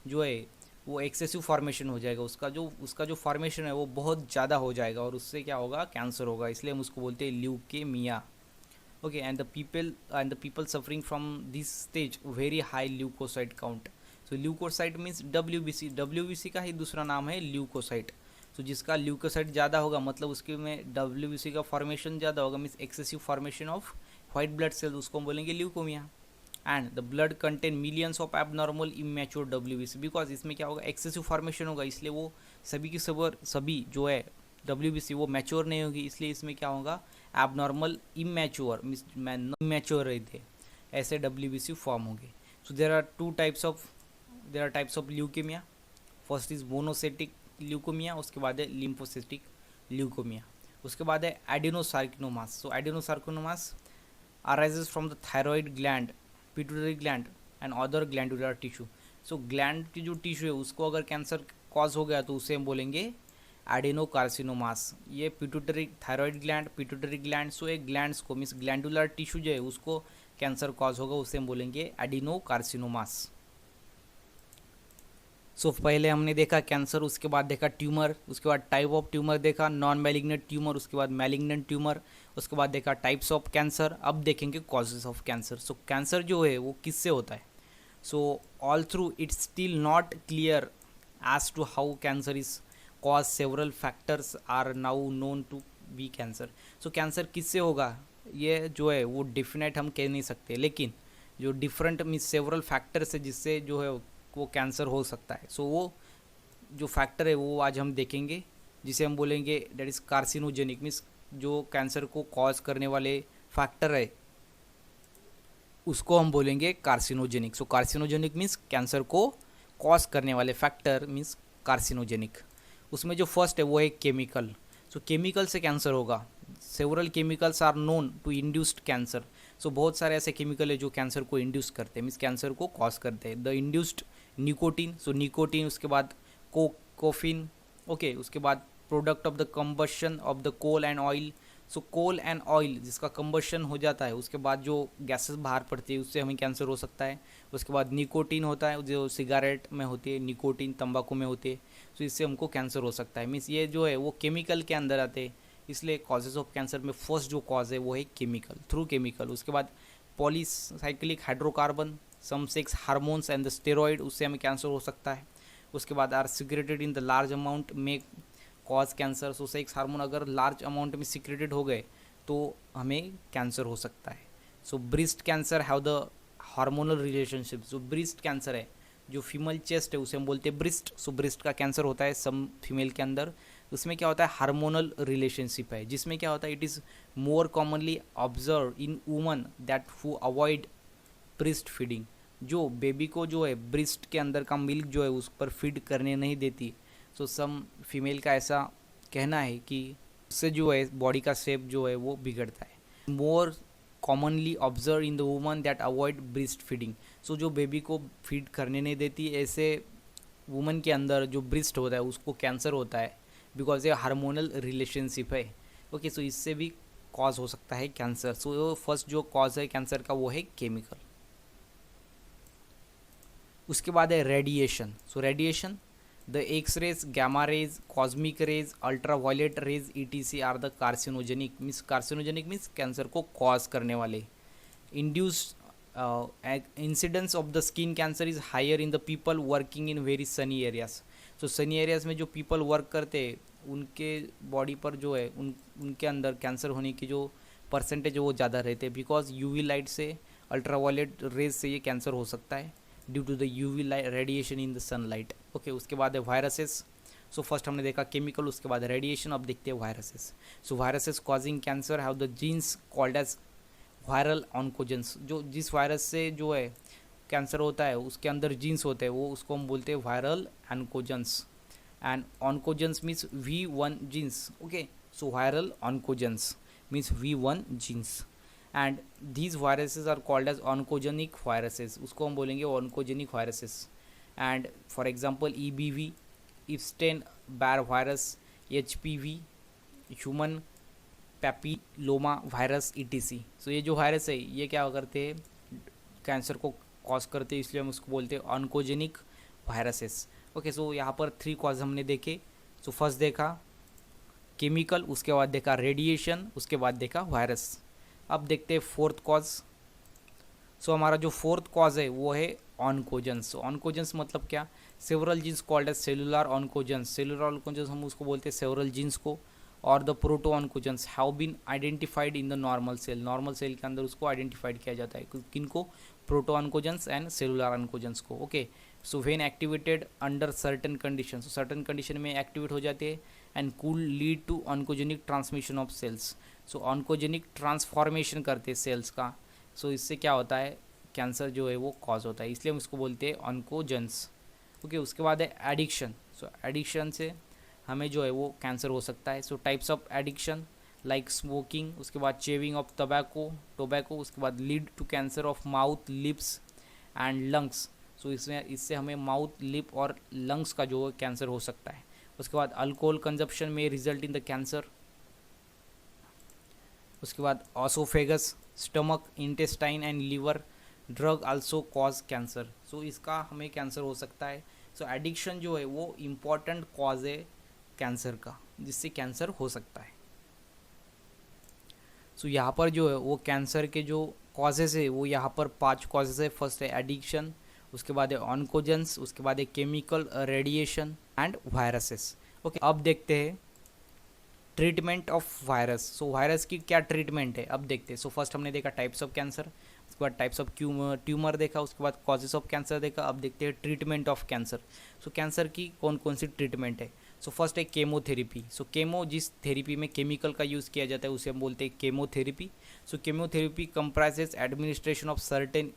जो है वो एक्सेसिव फॉर्मेशन हो जाएगा, उसका जो फॉर्मेशन है वो बहुत ज़्यादा हो जाएगा, और उससे क्या होगा, कैंसर होगा, इसलिए हम उसको बोलते हैं leukaemia. okay, and the people suffering from this stage very high leukocyte count। so leukocyte means WBC का ही दूसरा नाम है ल्यूकोसाइट। so जिसका ल्यूकोसाइट ज़्यादा होगा मतलब उसके में WBC का फॉर्मेशन ज़्यादा होगा, means excessive formation of white blood sales, उसको हम बोलेंगे leukaemia. And the blood contain millions of abnormal immature WBC, because इसमें क्या होगा, एक्सेसिव फॉर्मेशन होगा, इसलिए वो सभी जो है WBC वो मैच्योर नहीं होगी, इसलिए इसमें क्या होगा, एबनॉर्मल इमेच्योर मीन्स इमेच्योर रहते ऐसे WBC फॉर्म होंगे। So there are types of leukaemia. First is monocytic leukaemia, उसके बाद है लिम्फोसिटिक ल्यूकोमिया, उसके बाद है adenocarcinomas. So adenocarcinomas arises from the thyroid gland, pituitary gland and other glandular tissue। So gland की जो टिश्यू है उसको अगर कैंसर कॉज हो गया तो उसे हम बोलेंगे एडेनोकार्सिनोमास। ये थायराइड ग्लैंड, पिट्यूटरी ग्लैंड, सो एक ग्लैंड्स को मीन्स ग्लैंडुलर टिश्यू जो है उसको कैंसर कॉज होगा, उसे हम बोलेंगे एडेनोकार्सिनोमास। सो पहले हमने देखा कैंसर, उसके बाद देखा ट्यूमर, उसके बाद टाइप ऑफ ट्यूमर देखा, नॉन मैलिग्नेंट ट्यूमर, उसके बाद मैलिग्नेंट ट्यूमर, उसके बाद देखा टाइप्स ऑफ कैंसर। अब देखेंगे causes of cancer. So cancer जो है वो किससे होता है। So all through its still not clear as to how cancer is cause, several factors are now known to be cancer. So cancer किससे होगा ये जो है वो डिफिनेट हम कह नहीं सकते, लेकिन जो डिफरेंट मीन्स सेवरल फैक्टर्स है जिससे जो है वो कैंसर हो सकता है। सो वो जो फैक्टर है वो आज हम देखेंगे, जिसे हम बोलेंगे डेट इज़ कार्सिनोजेनिक, मीन्स जो कैंसर को कॉज करने वाले फैक्टर है उसको हम बोलेंगे कार्सिनोजेनिक। सो कार्सिनोजेनिक मीन्स कैंसर को कॉज करने वाले फैक्टर मीन्स कार्सिनोजेनिक। उसमें जो फर्स्ट है वो है केमिकल। सो केमिकल से कैंसर होगा। Several chemicals are known to induced cancer. So बहुत सारे ऐसे केमिकल है जो कैंसर को इंड्यूस करते हैं, मीन्स कैंसर को कॉज करते हैं। The induced nicotine, so nicotine, उसके बाद कोफिन, ओके, उसके बाद product of the combustion of the coal and oil. So coal and oil जिसका कंबशन हो जाता है उसके बाद जो गैसेस बाहर पड़ती है उससे हमें कैंसर हो सकता है। उसके बाद निकोटीन होता है जो सिगारेट में होती है, निकोटीन तंबाकू में होती है, तो इससे हमको कैंसर हो सकता है। मीन्स ये जो है वो केमिकल के अंदर आते हैं, इसलिए कॉजेज ऑफ कैंसर में फर्स्ट जो कॉज है वो है केमिकल, थ्रू केमिकल। उसके बाद polycyclic hydrocarbon, some sex hormones and the steroid, उससे हमें कैंसर हो सकता है। उसके बाद are secreted in the large amount में cause cancer. So sex hormone अगर लार्ज अमाउंट में सिक्रेटेड हो गए तो हमें कैंसर हो सकता है। So breast cancer have the hormonal relationship. जो ब्रेस्ट कैंसर है, जो फीमेल चेस्ट है उसे हम बोलते हैं ब्रेस्ट। सो ब्रेस्ट का कैंसर होता है सम फीमेल के अंदर, उसमें क्या होता है हार्मोनल रिलेशनशिप है, जिसमें क्या होता है it is more commonly observe in woman that who avoid breast feeding. जो बेबी को जो है ब्रेस्ट के अंदर का मिल्क जो है उस पर फीड करने नहीं देती। सो सम फीमेल का ऐसा कहना है कि उससे जो है बॉडी का शेप जो है वो बिगड़ता है। More commonly observe in the woman that avoid breast feeding. So जो बेबी को फीड करने नहीं देती ऐसे वुमन के अंदर जो ब्रेस्ट होता है उसको कैंसर होता है, बिकॉज ये हार्मोनल रिलेशनशिप है। ओके, सो इससे भी कॉज हो सकता है कैंसर। सो फर्स्ट जो कॉज है कैंसर का वो है केमिकल। उसके बाद है radiation. So radiation, the x rays, gamma rays, cosmic rays, ultra violet rays ETC are the carcinogenic. Means carcinogenic means cancer को कॉज करने वाले। Induce incidence of the skin cancer is higher in the people working in very sunny areas. So Sunny areas में जो people work करते हैं उनके body पर जो है उनके अंदर कैंसर होने की जो परसेंटेज है वो ज़्यादा रहते हैं, बिकॉज UV लाइट से, अल्ट्रा वायलेट रेज से ये कैंसर हो सकता है due to the UV light radiation in the sunlight. Okay, उसके बाद है वायरसेस। सो फर्स्ट हमने देखा केमिकल, उसके बाद रेडिएशन, अब देखते हैं viruses. So viruses causing cancer have the genes called as viral oncogenes. जो जिस वायरस से जो है कैंसर होता है उसके अंदर जीन्स होते हैं वो उसको हम बोलते हैं viral ऑन्कोजेंस। and oncogenes means V1 genes. Okay, so viral oncogenes means V1 genes, and these viruses are called as oncogenic viruses. उसको हम बोलेंगे oncogenic viruses. And for example EBV, Epstein Barr virus, HPV, human papilloma virus ETC. सो ये जो virus है ये क्या करते हैं, कैंसर को कॉज करते हैं, इसलिए हम उसको बोलते हैं ऑन्कोजेनिक वायरसेस. ओके, सो यहाँ पर 3 कॉज हमने देखे. सो फर्स्ट देखा केमिकल, उसके बाद देखा रेडिएशन, उसके बाद देखा वायरस. अब देखते हैं फोर्थ कॉज. सो हमारा जो फोर्थ कॉज है वो है ऑन्कोजेंस. ऑन्कोजेंस मतलब क्या, several genes called as cellular oncogenes. Cellular oncogenes हम उसको बोलते हैं सेवरल जीन्स को. और the proto oncogenes have been identified in the normal cell. Normal cell के अंदर उसको आइडेंटिफाइड किया जाता है. किनको, proto oncogenes and cellular oncogenes को. Okay, so when activated under certain condition, so certain condition में एक्टिवेट हो जाते हैं and could lead to oncogenic transmission of cells. So oncogenic transformation करते हैं सेल्स का. सो इससे क्या होता है, कैंसर जो है वो कॉज होता है, इसलिए हम इसको बोलते हैं ऑन्कोजेंस. ओके, उसके बाद है एडिक्शन. सो एडिक्शन से हमें जो है वो कैंसर हो सकता है. So types of addiction like smoking, उसके बाद चेविंग ऑफ टोबैको, उसके बाद lead to cancer of mouth, lips and lungs. So इससे हमें माउथ, लिप और लंग्स का जो कैंसर हो सकता है. उसके बाद अल्कोहल कंजप्शन में रिजल्ट इन द कैंसर. उसके बाद oesophagus, stomach, intestine and liver drug also cause cancer. So इसका हमें कैंसर हो सकता है. सो एडिक्शन जो है वो इम्पॉर्टेंट कॉज है कैंसर का, जिससे कैंसर हो सकता है. सो यहाँ पर जो है वो कैंसर के जो कॉजेज़ है वो यहाँ पर 5 कॉजेज़ है. फर्स्ट है एडिक्शन, उसके बाद है ऑन्कोजेंस, उसके बाद है chemical, radiation and viruses. Okay, अब देखते हैं treatment of virus. So virus की क्या ट्रीटमेंट है अब देखते हैं. सो फर्स्ट हमने देखा टाइप्स ऑफ कैंसर, उसके बाद टाइप्स ऑफ ट्यूमर देखा, उसके बाद कॉजेज ऑफ कैंसर देखा. अब देखते हैं treatment of cancer. So cancer की कौन कौन सी ट्रीटमेंट है. सो फर्स्ट है केमोथेरेपी. सो केमो, जिस थेरेपी में केमिकल का यूज़ किया जाता है उसे हम बोलते हैं chemotherapy. So chemotherapy comprises administration of certain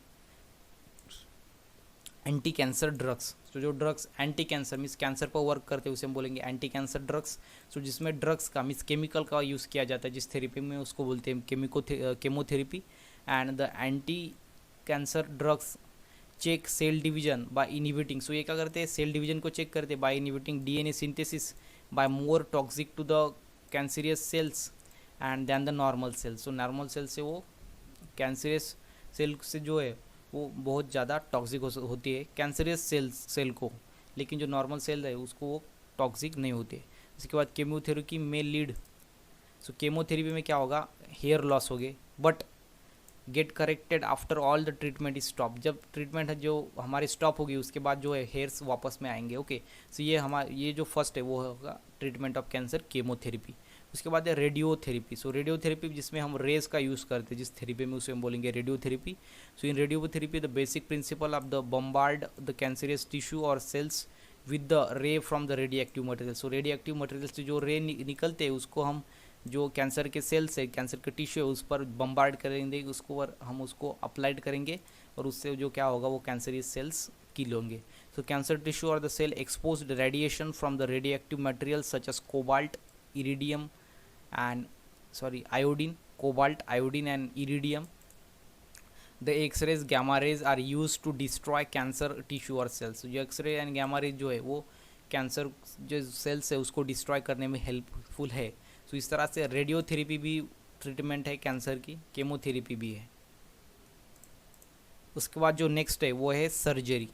anti cancer drugs. तो जो drugs anti cancer means cancer पर वर्क करते हैं उसे हम बोलेंगे एंटी कैंसर ड्रग्स. सो जिसमें ड्रग्स का मीन्स केमिकल का यूज़ किया जाता है जिस थेरेपी में, उसको बोलते हैं chemotherapy. And the anti cancer drugs check cell division by inhibiting. So ये क्या करते हैं, सेल डिवीजन को चेक करते हैं by inhibiting DNA synthesis by more toxic to the cancerous cells and then the normal cells. So normal cell से वो cancerous cell से जो है वो बहुत ज़्यादा टॉक्सिक होती है कैंसरियस सेल को, लेकिन जो नॉर्मल सेल है उसको वो टॉक्सिक नहीं होती है. इसके बाद केमोथेरेपी में लीड. सो केमोथेरेपी में क्या होगा, हेयर लॉस हो गए but get corrected after all the treatment is stop. जब ट्रीटमेंट है जो हमारी स्टॉप होगी उसके बाद जो है हेयर्स वापस में आएंगे. ओके, सो ये जो फर्स्ट है वो होगा ट्रीटमेंट ऑफ कैंसर केमोथेरेपी. उसके बाद है रेडियोथेरेपी. सो रेडियोथेरेपी जिसमें हम रेज का यूज़ करते हैं जिस थेरेपी में उसे हम बोलेंगे radiotherapy. So in radiotherapy the basic principle of the bombard the cancerous tissue और cells with the ray from the radioactive material. So radioactive material से जो रे निकलते हैं उसको हम जो कैंसर के सेल्स है, कैंसर के टिश्यू है, उस पर बम्बार्ड करेंगे, उसको और हम उसको अप्लाइड करेंगे और उससे जो क्या होगा वो कैंसरियस सेल्स किल होंगे. सो कैंसर टिश्यू और the cell exposed radiation from the radioactive material such as cobalt, iridium iodine, cobalt, iodine and iridium. The X-rays, gamma rays are used to destroy cancer tissue or cells. जो x ray and gamma rays जो है वो cancer जो cells है उसको destroy करने में helpful है. सो इस तरह से रेडियोथेरेपी भी ट्रीटमेंट है कैंसर की, केमोथेरेपी भी है. उसके बाद जो नेक्स्ट है वो है सर्जरी.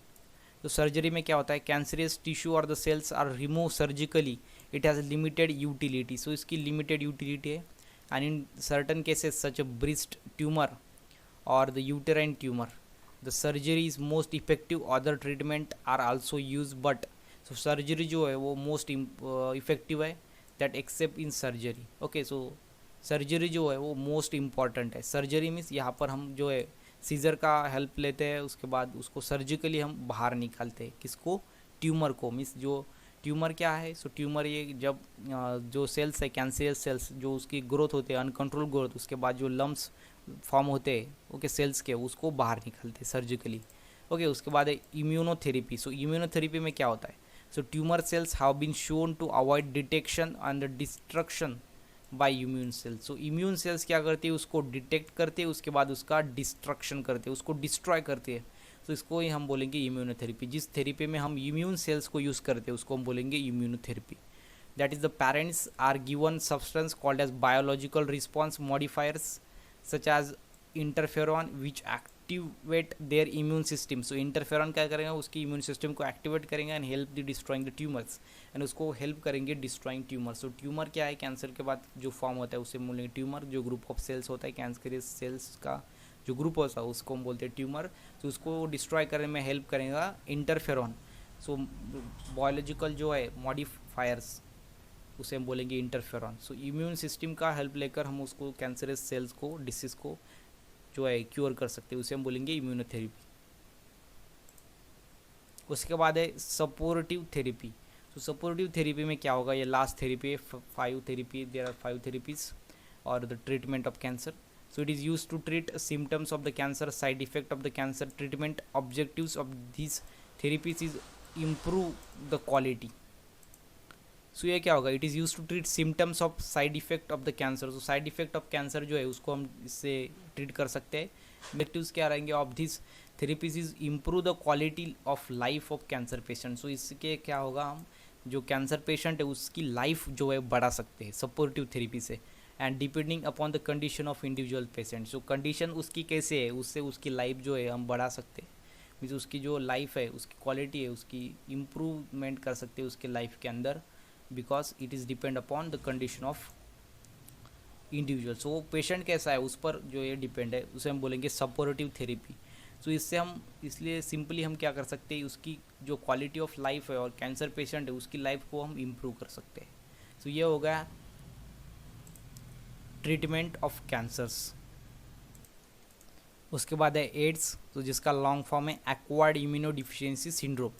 तो सर्जरी में क्या होता है, कैंसरियस टिश्यू और the cells are remove surgically, it has limited utility. So इसकी लिमिटेड यूटिलिटी है. And in certain cases such a breast tumour और the uterine tumour the surgery is most effective. Other treatment are also use but. So surgery जो है वो most effective है that except in surgery. Okay, so surgery जो है वो most important है. Surgery means यहाँ पर हम जो है सीजर का हेल्प लेते हैं, उसके बाद उसको सर्जिकली हम बाहर निकालते हैं. किसको, ट्यूमर को. मीन्स जो ट्यूमर क्या है, सो ट्यूमर ये जब जो सेल्स है कैंसरियस सेल्स जो उसकी ग्रोथ होते हैं अनकंट्रोल ग्रोथ, उसके बाद जो लम्स फॉर्म होते हैं ओके सेल्स के, उसको बाहर निकालते हैं सर्जिकली. ओके, उसके बाद है इम्यूनोथेरेपी. सो इम्यूनोथेरेपी में क्या होता है, so tumour cells have been shown to avoid detection and destruction by immune cells. So immune cells क्या करती है, उसको डिटेक्ट करती है, उसके बाद उसका डिस्ट्रक्शन करते हैं, उसको डिस्ट्रॉय करती है। तो इसको ही हम बोलेंगे इम्यूनोथेरेपी। जिस थेरेपी में हम इम्यून सेल्स को यूज़ करते हैं उसको हम बोलेंगे immunotherapy. That is the parents are given substance called as biological response modifiers such as interferon which activate their immune system. So interferon क्या करेंगे, उसकी इम्यून सिस्टम को एक्टिवेट करेंगे and help the destroying the tumours, and उसको help करेंगे destroying tumour. So tumour क्या है, cancer के बाद जो फॉर्म होता है उसे बोलेंगे ट्यूमर। जो ग्रुप ऑफ सेल्स होता है कैंसरियस सेल्स का जो ग्रुप होता है उसको हम बोलते हैं ट्यूमर। तो उसको डिस्ट्रॉय करने में हेल्प करेगा इंटरफेरॉन। सो बायोलॉजिकल जो है मॉडिफायर्स उसे हम बोलेंगे इंटरफेरॉन। सो इम्यून सिस्टम का हेल्प लेकर हम उसको कैंसरस सेल्स को, डिसीज को जो है क्योर कर सकते हैं, उसे हम बोलेंगे इम्यूनोथेरेपी। उसके बाद है सपोर्टिव थेरेपी। तो सपोर्टिव थेरेपी में क्या होगा, ये लास्ट थेरेपी है, 5 थेरेपी, देयर आर 5 थेरेपीज और the treatment of cancer. So it is used to treat symptoms of the cancer, side effect of the cancer. Treatment objectives of these therapies is improve the quality. So ये क्या होगा, it is used to treat symptoms of side effect of the cancer. So side effect of cancer जो है उसको हम इससे treat कर सकते हैं। objectives क्या रहेंगे of these therapies is improve the quality of life of cancer patient. So इसके क्या होगा, हम जो कैंसर पेशेंट है उसकी लाइफ जो है बढ़ा सकते हैं सपोर्टिव थेरेपी से। And depending upon the condition of individual patient. So condition उसकी कैसे है उससे उसकी लाइफ जो है हम बढ़ा सकते हैं, मीन्स उसकी जो लाइफ है उसकी क्वालिटी है उसकी इम्प्रूवमेंट कर सकते हैं उसके लाइफ के अंदर, because it is depend upon the condition of individual. So वो पेशेंट कैसा है उस पर जो ये डिपेंड है, उसे हम बोलेंगे सपोर्टिव थेरेपी। सो इससे हम इसलिए सिंपली हम क्या कर सकते हैं, उसकी जो क्वालिटी ऑफ लाइफ है और कैंसर पेशेंट है उसकी लाइफ को हम इम्प्रूव कर सकते हैं। सो ये हो गया ट्रीटमेंट ऑफ कैंसर्स। उसके बाद है एड्स, तो जिसका लॉन्ग फॉर्म है acquired immunodeficiency syndrome.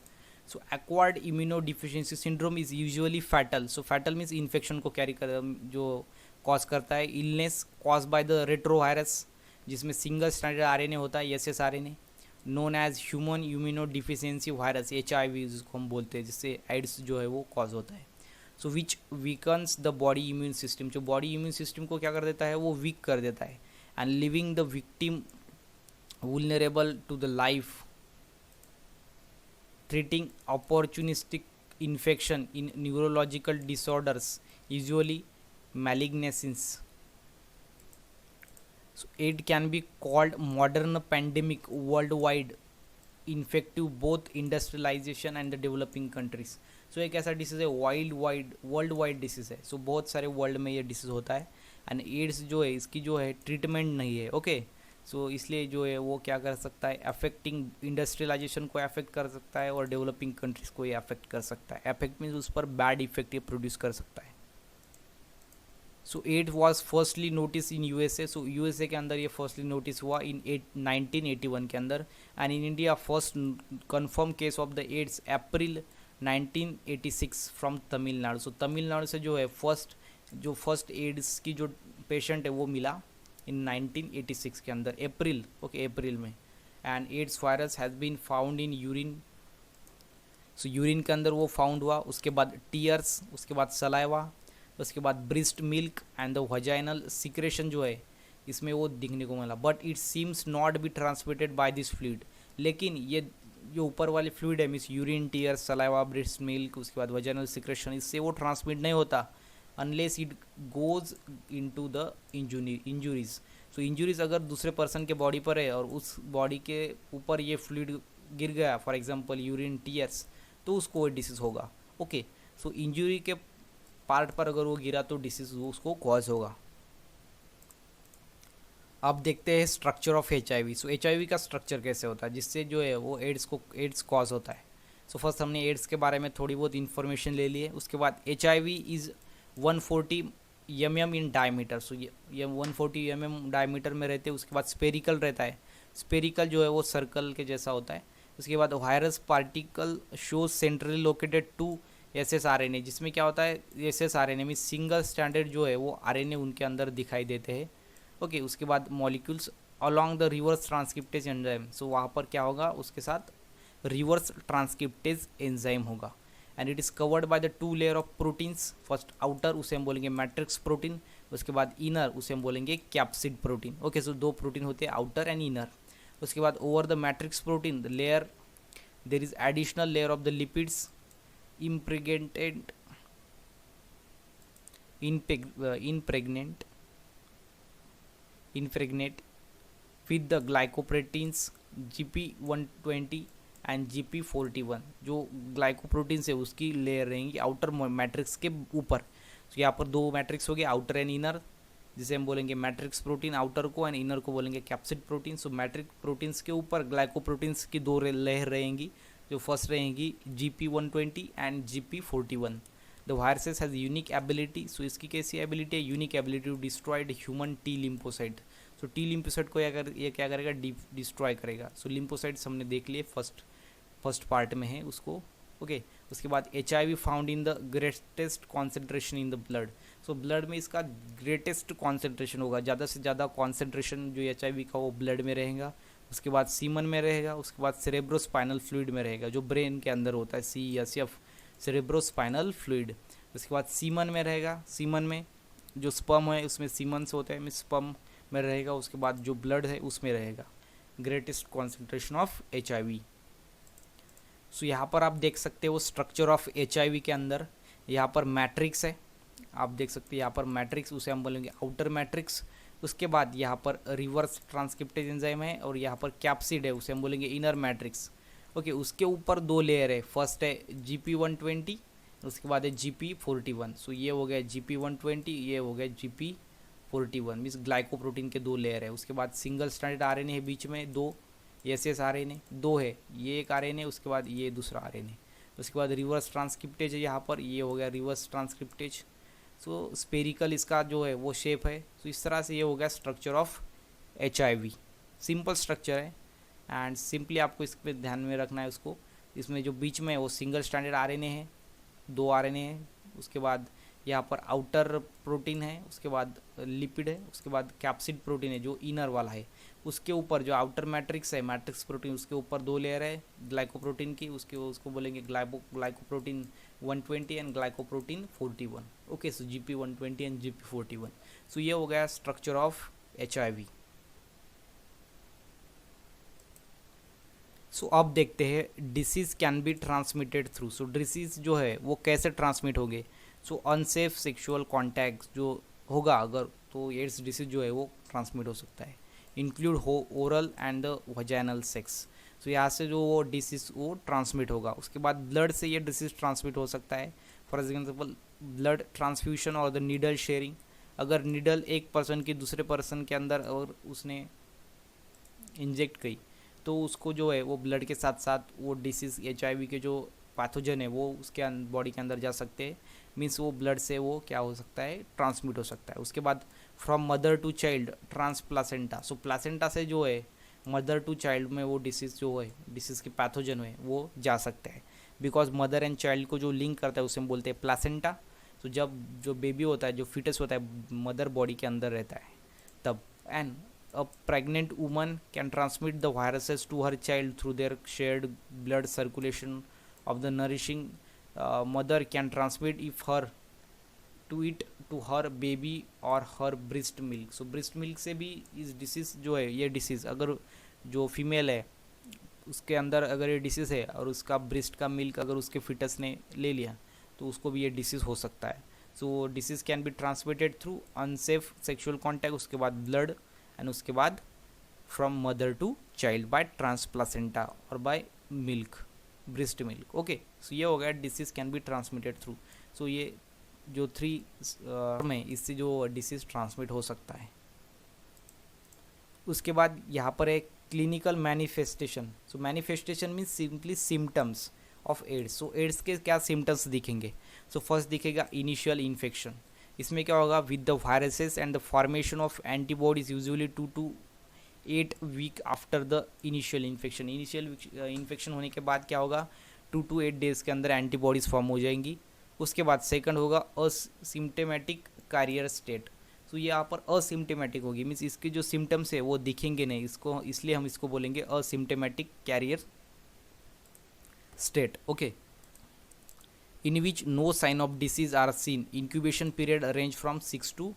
So acquired immunodeficiency syndrome is usually fatal. So fatal means infection को कैरी कर जो कॉज करता है, illness cause by the retrovirus जिसमें सिंगल स्टैंडर्ड आरएनए होता है, SS RNA, known as human immunodeficiency virus, HIV जिसको हम बोलते हैं, जिससे एड्स जो है वो कॉज होता है। So which weakens the body immune system. जो बॉडी इम्यून सिस्टम को क्या कर देता है, वो वीक कर देता है, and living the victim vulnerable to the life. Treating opportunistic infection in neurological disorders usually malignancies. So it can be called modern pandemic worldwide, infective both industrialization and the developing countries. So एक ऐसा disease है world wide disease है। सो बहुत सारे world में ये disease होता है, एंड एड्स जो है इसकी जो है ट्रीटमेंट नहीं है। ओके सो इसलिए जो है वो क्या कर सकता है, अफेक्टिंग इंडस्ट्रियलाइजेशन को अफेक्ट कर सकता है और डेवलपिंग कंट्रीज़ को ये अफेक्ट कर सकता है। अफेक्ट मीन्स उस पर बैड इफेक्ट ये प्रोड्यूस कर सकता है। So AIDS was firstly notice in USA. So USA के अंदर ये फर्स्टली नोटिस हुआ इन 1981 के अंदर, and in India first confirm case of the AIDS April 1986 from Tamil Nadu. So Tamil Nadu से जो है फर्स्ट एड्स की जो पेशेंट है वो मिला इन 1986 के अंदर, अप्रैल में। And AIDS virus has been found in urine. So urine के अंदर वो फाउंड हुआ, उसके बाद टीयर्स, उसके बाद सलाइवा, उसके बाद breast milk and the vaginal secretion जो है इसमें वो दिखने को मिला। But it seems not be transmitted by this fluid. लेकिन ये जो ऊपर वाले फ्लूइड है means urine, tears, saliva, breast milk, उसके बाद वजाइनल सिक्रेशन, इससे वो ट्रांसमिट नहीं होता unless it goes into the injuries. So injuries अगर दूसरे पर्सन के बॉडी पर है और उस बॉडी के ऊपर ये फ्लूइड गिर गया, फॉर एग्जांपल यूरिन, टीयर्स, तो उसको डिसीज़ होगा। ओके सो इंजुरी के पार्ट पर अगर वो गिरा तो डिसीज उसको कॉज होगा। अब देखते हैं structure of HIV. So HIV का स्ट्रक्चर कैसे होता है जिससे जो है वो एड्स कॉज होता है। सो फर्स्ट हमने एड्स के बारे में थोड़ी बहुत इन्फॉर्मेशन ले ली है। उसके बाद HIV is 140 mm in diameter. So ये 140 mm डायमीटर में रहते हैं। उसके बाद स्पेरिकल रहता है, स्पेरिकल जो है वो सर्कल के जैसा होता है। उसके बाद virus particle shows centrally located to SS RNA, जिसमें क्या होता है एसएस आरएनए में सिंगल स्टैंडर्ड जो है वो आरएनए उनके अंदर दिखाई देते हैं। ओके उसके बाद molecules along the reverse transcriptase enzyme. So वहाँ पर क्या होगा, उसके साथ रिवर्स ट्रांसक्रिप्टेज एंजाइम होगा। And it is covered by the 2 layer of proteins. First outer उसे हम बोलेंगे मैट्रिक्स प्रोटीन, उसके बाद इनर उसे हम बोलेंगे कैप्सिड प्रोटीन. ओके, सो 2 प्रोटीन होते हैं, आउटर एंड इनर. उसके बाद over the matrix protein the layer there is additional layer of the lipids impregnated impregnate with the glycoproteins GP120 and GP41. जो ग्लाइकोप्रोटीन्स है उसकी लेयर रहेंगी आउटर मैट्रिक्स के ऊपर. तो यहाँ पर 2 मैट्रिक्स हो गए, आउटर एंड इनर, जिसे हम बोलेंगे मैट्रिक्स प्रोटीन आउटर को, एंड इनर को बोलेंगे कैप्सिड प्रोटीन. सो मैट्रिक प्रोटीन्स के ऊपर ग्लाइकोप्रोटीन्स की 2 लेयर रहेंगी. जो फर्स्ट रहेंगी GP120 and GP41. The viruses has unique ability. So इसकी कैसी एबिलिटी है? Unique ability to destroy the human T lymphocyte. So T lymphocyte को ये क्या करेगा? डिस्ट्रॉय करेगा. सो लिम्फोसाइट्स हमने देख लिए फर्स्ट पार्ट में है उसको. ओके, उसके बाद HIV found in the greatest concentration in the blood. So blood में इसका ग्रेटेस्ट कॉन्सेंट्रेशन होगा, ज़्यादा से ज़्यादा कॉन्सेंट्रेशन जो HIV का वो ब्लड में रहेगा. उसके बाद सीमन में रहेगा. उसके बाद सेरेब्रोस्पाइनल फ्लूइड में रहेगा, जो ब्रेन के अंदर होता है, CSF सेरेब्रोस्पाइनल फ्लूइड. उसके बाद सीमन में रहेगा. सीमन में जो स्पर्म है उसमें सीमन से होता है, स्पर्म में रहेगा. उसके बाद जो ब्लड है उसमें रहेगा ग्रेटेस्ट कॉन्सेंट्रेशन ऑफ HIV. सो यहाँ पर आप देख सकते हो स्ट्रक्चर ऑफ HIV के अंदर यहाँ पर मैट्रिक्स है, आप देख सकते हैं यहाँ पर मैट्रिक्स, उसे हम बोलेंगे आउटर मैट्रिक्स. उसके बाद यहाँ पर रिवर्स ट्रांसक्रिप्टेज एंजाइम है और यहाँ पर कैप्सिड है, उसे हम बोलेंगे इनर मैट्रिक्स. ओके, उसके ऊपर 2 लेयर है. फर्स्ट है GP120, उसके बाद है GP41. सो ये हो गया GP120, ये हो गया GP41, मीन्स ग्लाइकोप्रोटीन के 2 लेयर है. उसके बाद सिंगल स्ट्रैंडेड RNA है बीच में, 2 SS RNA 2 है, ये एक RNA, उसके बाद ये दूसरा RNA. उसके बाद रिवर्स ट्रांसक्रिप्टेज है यहाँ पर, ये हो गया रिवर्स ट्रांसक्रिप्टेज. सो स्पेरिकल इसका जो है वो शेप है. तो इस तरह से ये हो गया structure of HIV. Simple structure है एंड सिंपली आपको इस पर ध्यान में रखना है उसको. इसमें जो बीच में है वो सिंगल स्ट्रैंडेड RNA है, 2 RNA है. उसके बाद यहाँ पर आउटर प्रोटीन है, उसके बाद लिपिड है, उसके बाद कैप्सिड प्रोटीन है जो इनर वाला है. उसके ऊपर जो आउटर मैट्रिक्स है, मैट्रिक्स प्रोटीन, उसके ऊपर 2 लेयर है ग्लाइकोप्रोटीन की, उसको बोलेंगे glycoprotein 120 and glycoprotein 41. Okay, so GP120 and GP41. सो ये हो गया स्ट्रक्चर ऑफ HIV. सो अब देखते हैं disease can be transmitted through. So disease जो है वो कैसे ट्रांसमिट होंगे? सो अनसेफ सेक्सुअल कॉन्टैक्ट जो होगा अगर, तो एड्स डिसीज़ जो है वो ट्रांसमिट हो सकता है. Include oral and the vaginal sex. So यहाँ से जो वो डिसीज़ वो ट्रांसमिट होगा. उसके बाद ब्लड से ये डिसीज़ ट्रांसमिट हो सकता है. फॉर एग्जांपल ब्लड ट्रांसफ्यूशन और द नीडल शेयरिंग. अगर नीडल एक पर्सन की दूसरे पर्सन के अंदर और उसने इंजेक्ट की, तो उसको जो है वो ब्लड के साथ साथ वो डिसीज़ HIV के जो पैथोजन है वो उसके बॉडी के अंदर जा सकते हैं. मीन्स वो ब्लड से वो क्या हो सकता है? ट्रांसमिट हो सकता है. उसके बाद from mother to child transplacenta. So placenta से जो है मदर टू चाइल्ड में वो डिसीज़ जो है, डिसीज़ के पैथोजन है वो जा सकते हैं. बिकॉज मदर एंड चाइल्ड को जो लिंक करता है उसे हम बोलते हैं प्लासेंटा. तो जब जो बेबी होता है, जो फिटस होता है, मदर बॉडी के अंदर रहता है तब. And a pregnant woman can transmit the viruses to her child through their shared blood circulation of the nourishing mother can transmit if her to it to her baby or her breast milk. so breast milk से भी इस disease जो है, ये disease अगर जो female है उसके अंदर अगर ये डिसीज़ है और उसका ब्रेस्ट का मिल्क अगर उसके फिटस ने ले लिया तो उसको भी ये डिसीज़ हो सकता है. So disease can be transmitted through unsafe sexual contact, उसके बाद ब्लड, एंड उसके बाद from mother to child by transplacenta और by milk, breast milk. Okay, so ये हो गया disease can be transmitted through. So ये जो 3 में इससे जो डिसीज़ ट्रांसमिट हो सकता है. उसके बाद यहाँ पर एक clinical manifestation. So manifestation means simply symptoms of AIDS. So AIDS के क्या सिम्टम्स दिखेंगे? सो फर्स्ट दिखेगा इनिशियल इन्फेक्शन. इसमें क्या होगा? With the viruses and the formation of antibodies usually 2 to 8 week after the initial infection. Initial infection होने के बाद क्या होगा? 2 to 8 डेज़ के अंदर एंटीबॉडीज़ फॉर्म हो जाएंगी. उसके बाद सेकंड होगा असिम्टोमेटिक कैरियर स्टेट. सो ये यहाँ पर असिम्टोमेटिक होगी, मीन्स इसके जो सिम्टम्स है वो दिखेंगे नहीं इसको, इसलिए हम इसको बोलेंगे asymptomatic carrier state. Okay, in which no sign of disease are seen. Incubation period range from 6 to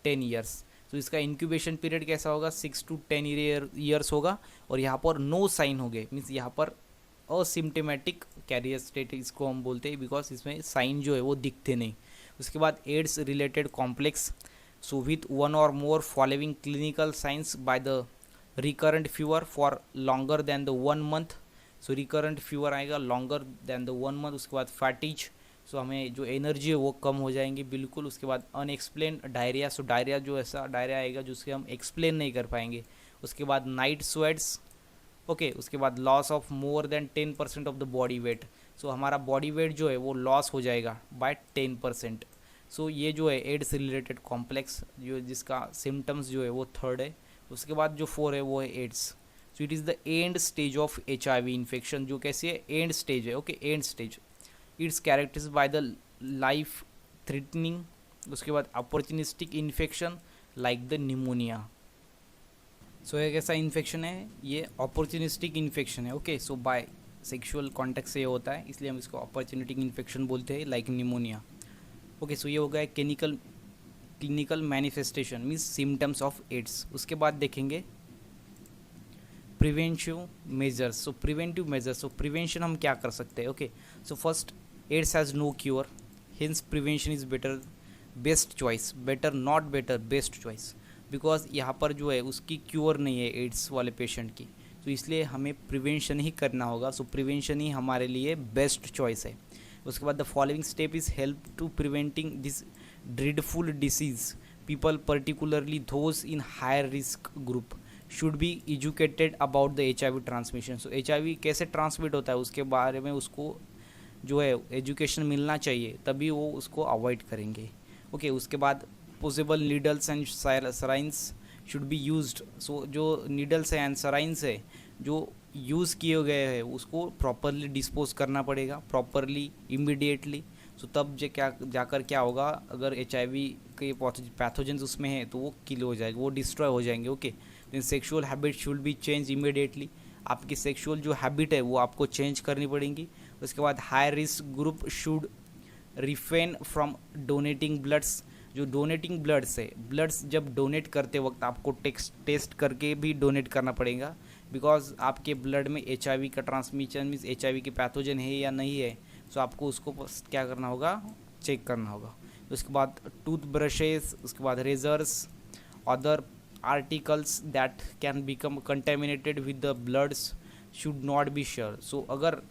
10 years. तो इसका इंक्यूबेशन पीरियड कैसा होगा, 6 to 10 ईयर्स होगा, और यहाँ पर नो साइन हो गए, मीन्स यहाँ पर असिम्टोमेटिक कैरियर स्टेट इसको हम बोलते हैं, बिकॉज इसमें साइन जो है वो दिखते नहीं. उसके बाद AIDS related complex, so with one or more following clinical science by the recurrent fever for longer than the 1 month. So recurrent fever आएगा लॉन्गर दैन द 1 month. उसके बाद फैटिज, सो हमें जो एनर्जी है वो कम हो जाएंगी बिल्कुल. उसके बाद अनएक्सप्लेन डायरिया, सो डायरिया जो ऐसा डायरिया आएगा जिसके हम एक्सप्लेन नहीं कर पाएंगे. उसके बाद नाइट स्वेट्स, ओके. उसके बाद loss of more than 10% of the body weight, so हमारा बॉडी वेट जो है वो लॉस हो जाएगा बाय 10%. सो ये जो है एड्स रिलेटेड कॉम्प्लेक्स जो जिसका सिम्टम्स जो है वो थर्ड है. उसके बाद जो 4 है वो है AIDS. So it is the end stage of HIV infection, जो कैसी है, एंड स्टेज है, okay, end stage. It's characterized by the life threatening. उसके बाद opportunistic infection like the pneumonia. So एक ऐसा इन्फेक्शन है, ये अपॉर्चुनिस्टिक इन्फेक्शन है, okay. So by sexual contact से ये होता है, इसलिए हम इसको अपॉर्चुनिस्टिक इन्फेक्शन बोलते हैं, लाइक निमोनिया, ओके. सो ये हो गया clinical manifestation means symptoms of AIDS. उसके बाद देखेंगे preventive measures. So preventive measures, so prevention हम क्या कर सकते हैं, okay. So first, AIDS has no cure, hence prevention is better, best choice, better not better, best choice, because यहाँ पर जो है उसकी क्योर नहीं है एड्स वाले पेशेंट की, तो इसलिए हमें प्रिवेंशन ही करना होगा. सो प्रिवेंशन ही हमारे लिए बेस्ट चॉइस है. उसके बाद the following step is help to preventing this dreadful disease. People particularly those in higher risk group should be educated about the HIV transmission. So HIV कैसे ट्रांसमिट होता है उसके बारे में उसको जो है एजुकेशन मिलना चाहिए, तभी वो उसको अवॉइड करेंगे, ओके. उसके बाद possible needles and syringes should be used. So जो नीडल्स है एंड सराइंस है जो यूज़ किए गए हैं उसको प्रॉपरली डिस्पोज करना पड़ेगा, प्रॉपरली, इमीडिएटली. सो तब जाकर क्या होगा, अगर HIV के पैथोजेंस उसमें है तो वो किल हो जाएगा, वो डिस्ट्रॉय हो जाएंगे, okay. Then sexual habit should be change immediately. आपकी सेक्सुअल जो हैबिट है वो आपको चेंज करनी पड़ेगी. उसके बाद high risk group should refrain from donating bloods. जो डोनेटिंग ब्लड्स है, ब्लड्स जब डोनेट करते वक्त आपको टेस्ट करके भी डोनेट करना पड़ेगा, बिकॉज आपके ब्लड में HIV का ट्रांसमिशन मीन्स HIV के पैथोजन है या नहीं है, सो आपको उसको क्या करना होगा, चेक करना होगा. उसके बाद टूथ ब्रशेस, उसके बाद razors, other articles that can become contaminated with the bloods should not be share. So अगर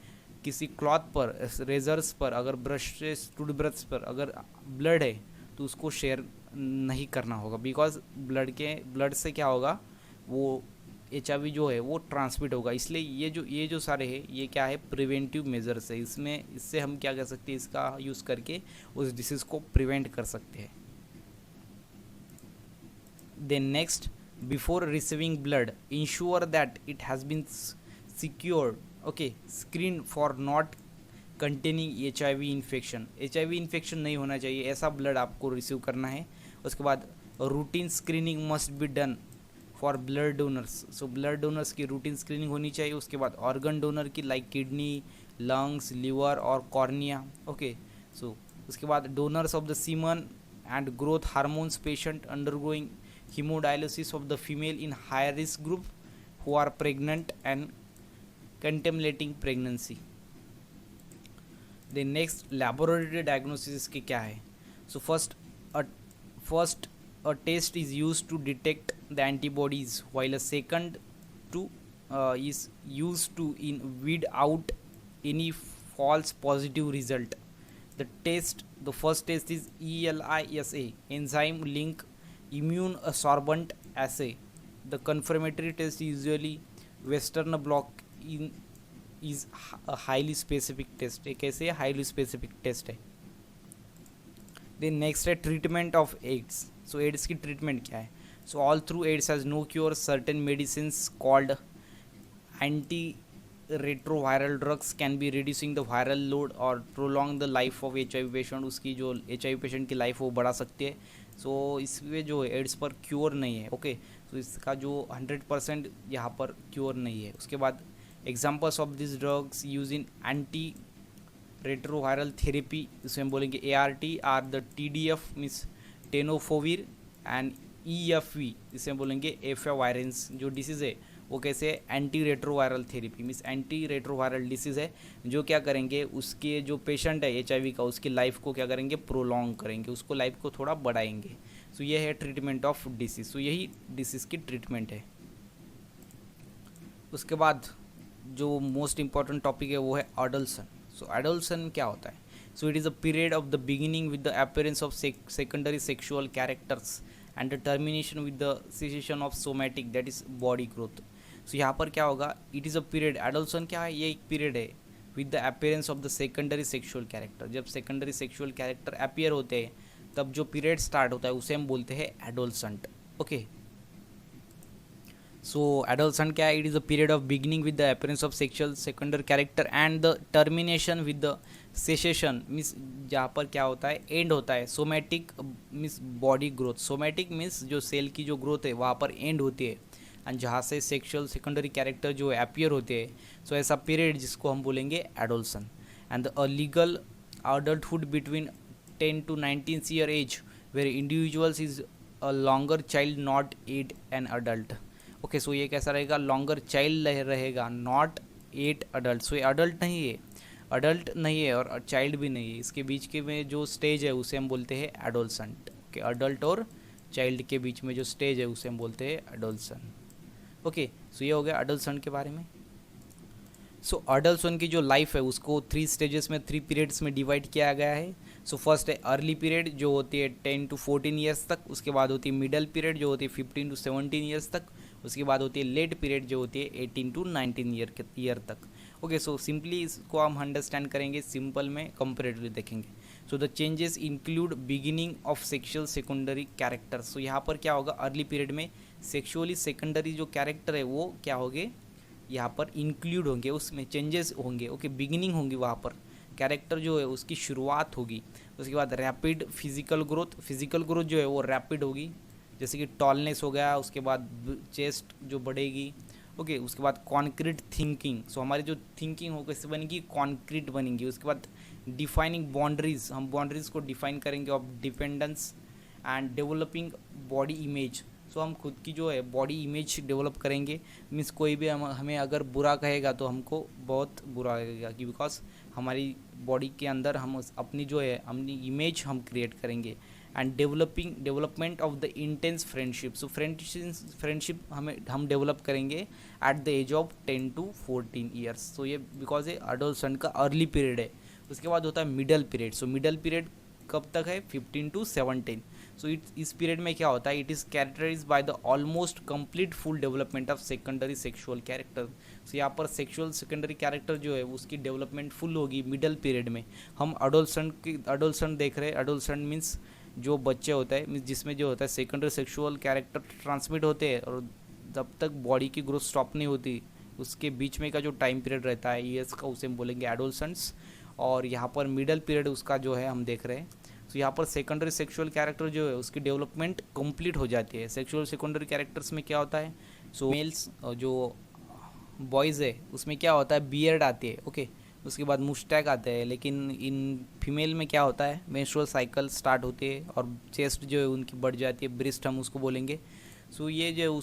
किसी क्लॉथ पर, रेजर्स पर, अगर ब्रशेस, टूथ ब्रश पर अगर ब्लड है तो उसको शेयर नहीं करना होगा, बिकॉज ब्लड से क्या होगा, वो HIV जो है वो ट्रांसमिट होगा. इसलिए ये जो सारे हैं ये क्या है, प्रिवेंटिव मेजर्स है. इससे हम क्या कर सकते हैं, इसका यूज़ करके उस डिसीज़ को प्रिवेंट कर सकते हैं. Then next, before receiving blood ensure that it has been secured, okay, screen for not containing HIV infection. HIV infection नहीं होना चाहिए, ऐसा ब्लड आपको रिसीव करना है. उसके बाद routine screening must be done for blood donors. So blood donors की रूटीन स्क्रीनिंग होनी चाहिए. उसके बाद ऑर्गन डोनर की लाइक किडनी, लंग्स, लिवर और कॉर्निया, ओके. सो उसके बाद donors of the semen and growth hormones patient undergoing haemodialysis of the female in high risk group who are pregnant and contemplating pregnancy. The next, laboratory diagnosis के क्या है. So first a test is used to detect the antibodies while a second is used to weed out any false positive result. The first test is ELISA, enzyme link immune sorbent assay. The confirmatory test is usually Western blot is a highly specific test. एक ऐसे highly specific test है. Then next है treatment of AIDS. So AIDS की treatment क्या है. So all through AIDS has no cure. Certain medicines called anti retroviral drugs can be reducing the viral load और prolong the life of HIV patient. उसकी जो HIV patient की life वो बढ़ा सकती है. सो इसमें जो एड्स पर क्योर नहीं है, ओके. सो इसका जो 100% यहाँ पर क्योर नहीं है. उसके बाद examples of this drugs use in anti retroviral therapy, इसमें बोलेंगे ART, are the TDF means tenofovir, and EFV इसमें बोलेंगे एफेवायरेंस। जो डिसीज़ है वो कैसे anti retroviral therapy means anti retroviral disease है, जो क्या करेंगे उसके जो पेशेंट है HIV का, उसकी लाइफ को क्या करेंगे प्रोलॉन्ग करेंगे, उसको लाइफ को थोड़ा बढ़ाएंगे। सो ये है ट्रीटमेंट ऑफ डिसीज़। सो यही डिसीज़ की ट्रीटमेंट है। उसके बाद जो मोस्ट इम्पॉर्टेंट टॉपिक है वो है एडल्सन। सो एडल्सन क्या होता है? So it is a period of the beginning with the appearance of secondary sexual characters and the termination with the cessation of somatic that is body growth. So यहाँ पर क्या होगा, it is a period, adolescence क्या है, ये एक period है with the appearance of the secondary sexual character. जब सेकेंडरी सेक्सुअल कैरेक्टर अपीयर होते हैं तब जो पीरियड स्टार्ट होता है उसे हम बोलते हैं एडोलसेंट। ओके, सो एडोलसेंट क्या है, it is a period of beginning with the appearance of sexual secondary character and the termination with the cessation means जहाँ पर क्या होता है एंड होता है somatic means body growth. Somatic means जो सेल की जो ग्रोथ है वहाँ पर एंड होती है एंड जहाँ से सेक्सुअल सेकेंडरी कैरेक्टर जो है अपीयर होते हैं। सो ऐसा पीरियड जिसको हम बोलेंगे adolescence. And the legal adulthood between 10 to 19 year age where individuals is a longer child not yet an adult। Okay, so ये कैसा रहेगा, लॉन्गर चाइल्ड रहेगा नॉट 8 अडल्ट। सो ये अडल्ट नहीं है, अडल्ट नहीं है और चाइल्ड भी नहीं है, इसके बीच के में जो स्टेज है उसे हम बोलते हैं एडोलसेंट। ओके, अडल्ट और चाइल्ड के बीच में जो स्टेज है उसे हम बोलते हैं एडोलसेंट। ओके, सो ये हो गया एडोलसेंट के बारे में। सो एडोलसेंट की जो लाइफ है उसको 3 स्टेजेस में 3 पीरियड्स में डिवाइड किया गया है। सो फर्स्ट है अर्ली पीरियड जो होती है 10 to 14 ईयर्स तक, उसके बाद होती है मिडल पीरियड जो होती है 15 to 17 ईयर्स तक, उसके बाद होती है लेट पीरियड जो होती है 18 to 19 ईयर तक। ओके, सो सिंपली इसको हम अंडरस्टैंड करेंगे, सिंपल में कंपेरेटिवली देखेंगे। So the changes include beginning of sexual secondary character. So यहाँ पर क्या होगा, अर्ली पीरियड में सेक्सुअली सेकेंडरी जो कैरेक्टर है वो क्या होंगे, यहाँ पर इंक्लूड होंगे, उसमें चेंजेस होंगे। ओके, बिगिनिंग होंगी, वहाँ पर कैरेक्टर जो है उसकी शुरुआत होगी। उसके बाद rapid physical growth, physical growth जो है वो रैपिड होगी, जैसे कि टॉलनेस हो गया, उसके बाद चेस्ट जो बढ़ेगी। ओके, उसके बाद कॉन्क्रीट थिंकिंग। सो हमारी जो थिंकिंग हो कैसे बनेगी, कॉन्क्रीट बनेंगी। उसके बाद डिफाइनिंग बाउंड्रीज, हम बाउंड्रीज को डिफाइन करेंगे of dependence and developing body image. So हम खुद की जो है बॉडी इमेज डेवलप करेंगे। मीन्स कोई भी हमें अगर बुरा कहेगा तो हमको बहुत बुरा लगेगा कि बिकॉज हमारी बॉडी के अंदर हम अपनी जो है अपनी इमेज हम क्रिएट करेंगे। And development of the intense friendship. So friendship हम डेवलप करेंगे at the age of 10 to 14 years. So ये बिकॉज ये एडोलसेंट का अर्ली पीरियड है। उसके बाद होता है middle period. So middle period कब तक है, 15 to 17। सो इस पीरियड में क्या होता है, it is characterize by the almost complete full development of secondary sexual character. So यहाँ पर सेक्सुअल सेकेंडरी कैरेक्टर जो है उसकी डेवलपमेंट फुल होगी मिडल पीरियड में। हम एडोलसेंट देख रहे हैं। एडोलसेंट मीन्स जो बच्चे होते हैं, मीन्स जिसमें जो होता है सेकेंडरी सेक्सुअल कैरेक्टर ट्रांसमिट होते हैं और जब तक बॉडी की ग्रोथ स्टॉप नहीं होती उसके बीच में का जो टाइम पीरियड रहता है ईयर्स का उसे हम बोलेंगे एडोलसेंट्स। और यहाँ पर मिडल पीरियड उसका जो है हम देख रहे हैं। तो यहाँ पर सेकेंडरी सेक्सुअल कैरेक्टर जो है उसकी डेवलपमेंट कंप्लीट हो जाती है। सेक्सुअल सेकेंडरी कैरेक्टर्स में क्या होता है, सो मेल्स जो बॉयज़ है उसमें क्या होता है, बियर्ड आती है। ओके, उसके बाद मुस्टैक आते हैं। लेकिन इन फीमेल में क्या होता है, मेंस्ट्रुअल साइकिल स्टार्ट होती है और चेस्ट जो है उनकी बढ़ जाती है, ब्रेस्ट हम उसको बोलेंगे। सो ये जो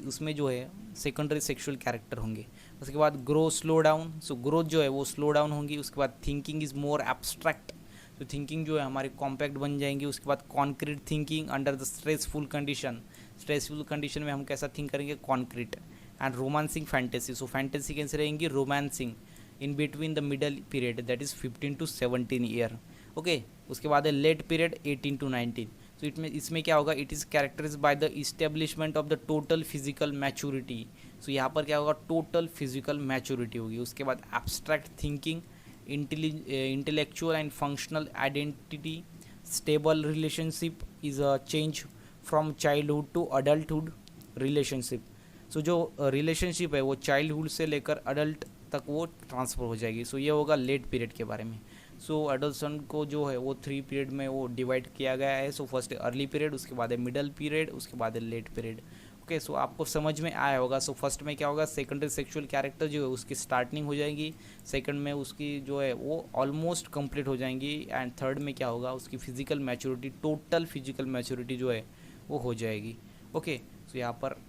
उसमें जो है सेकेंडरी सेक्सुअल कैरेक्टर होंगे। उसके बाद grow slow down. So growth जो है वो स्लो डाउन होंगी। उसके बाद थिंकिंग इज़ मोर एब्स्ट्रैक्ट। तो थिंकिंग जो है हमारी कॉम्पैक्ट बन जाएंगी। उसके बाद concrete thinking under the stressful condition. Stressful condition में हम कैसा थिंक करेंगे, concrete. And romancing fantasy. So fantasy कैसे रहेंगी, romancing in between the middle period that is 15 to 17 year. Okay, उसके बाद है लेट पीरियड 18 to 19। तो इसमें क्या होगा, it is characterized by the establishment of the total physical maturity. So यहाँ पर क्या होगा, टोटल फिजिकल मैच्योरिटी होगी। उसके बाद abstract thinking, intellectual and functional identity, stable relationship is a change from childhood to adulthood relationship. So जो relationship है वो चाइल्डहुड से लेकर अडल्ट तक वो ट्रांसफ़र हो जाएगी। सो ये होगा लेट पीरियड के बारे में। सो एडोलसेंट को जो है वो 3 पीरियड में वो डिवाइड किया गया है। सो फर्स्ट है अर्ली पीरियड, उसके बाद है मिडल पीरियड, उसके बाद है लेट पीरियड। ओके, सो आपको समझ में आया होगा। सो फर्स्ट में क्या होगा, सेकेंडरी सेक्सुअल कैरेक्टर जो है उसकी स्टार्टिंग हो जाएगी, सेकंड में उसकी जो है वो ऑलमोस्ट कंप्लीट हो जाएंगी, एंड थर्ड में क्या होगा, उसकी physical maturity, total physical maturity जो है वो हो जाएगी। ओके, सो यहाँ पर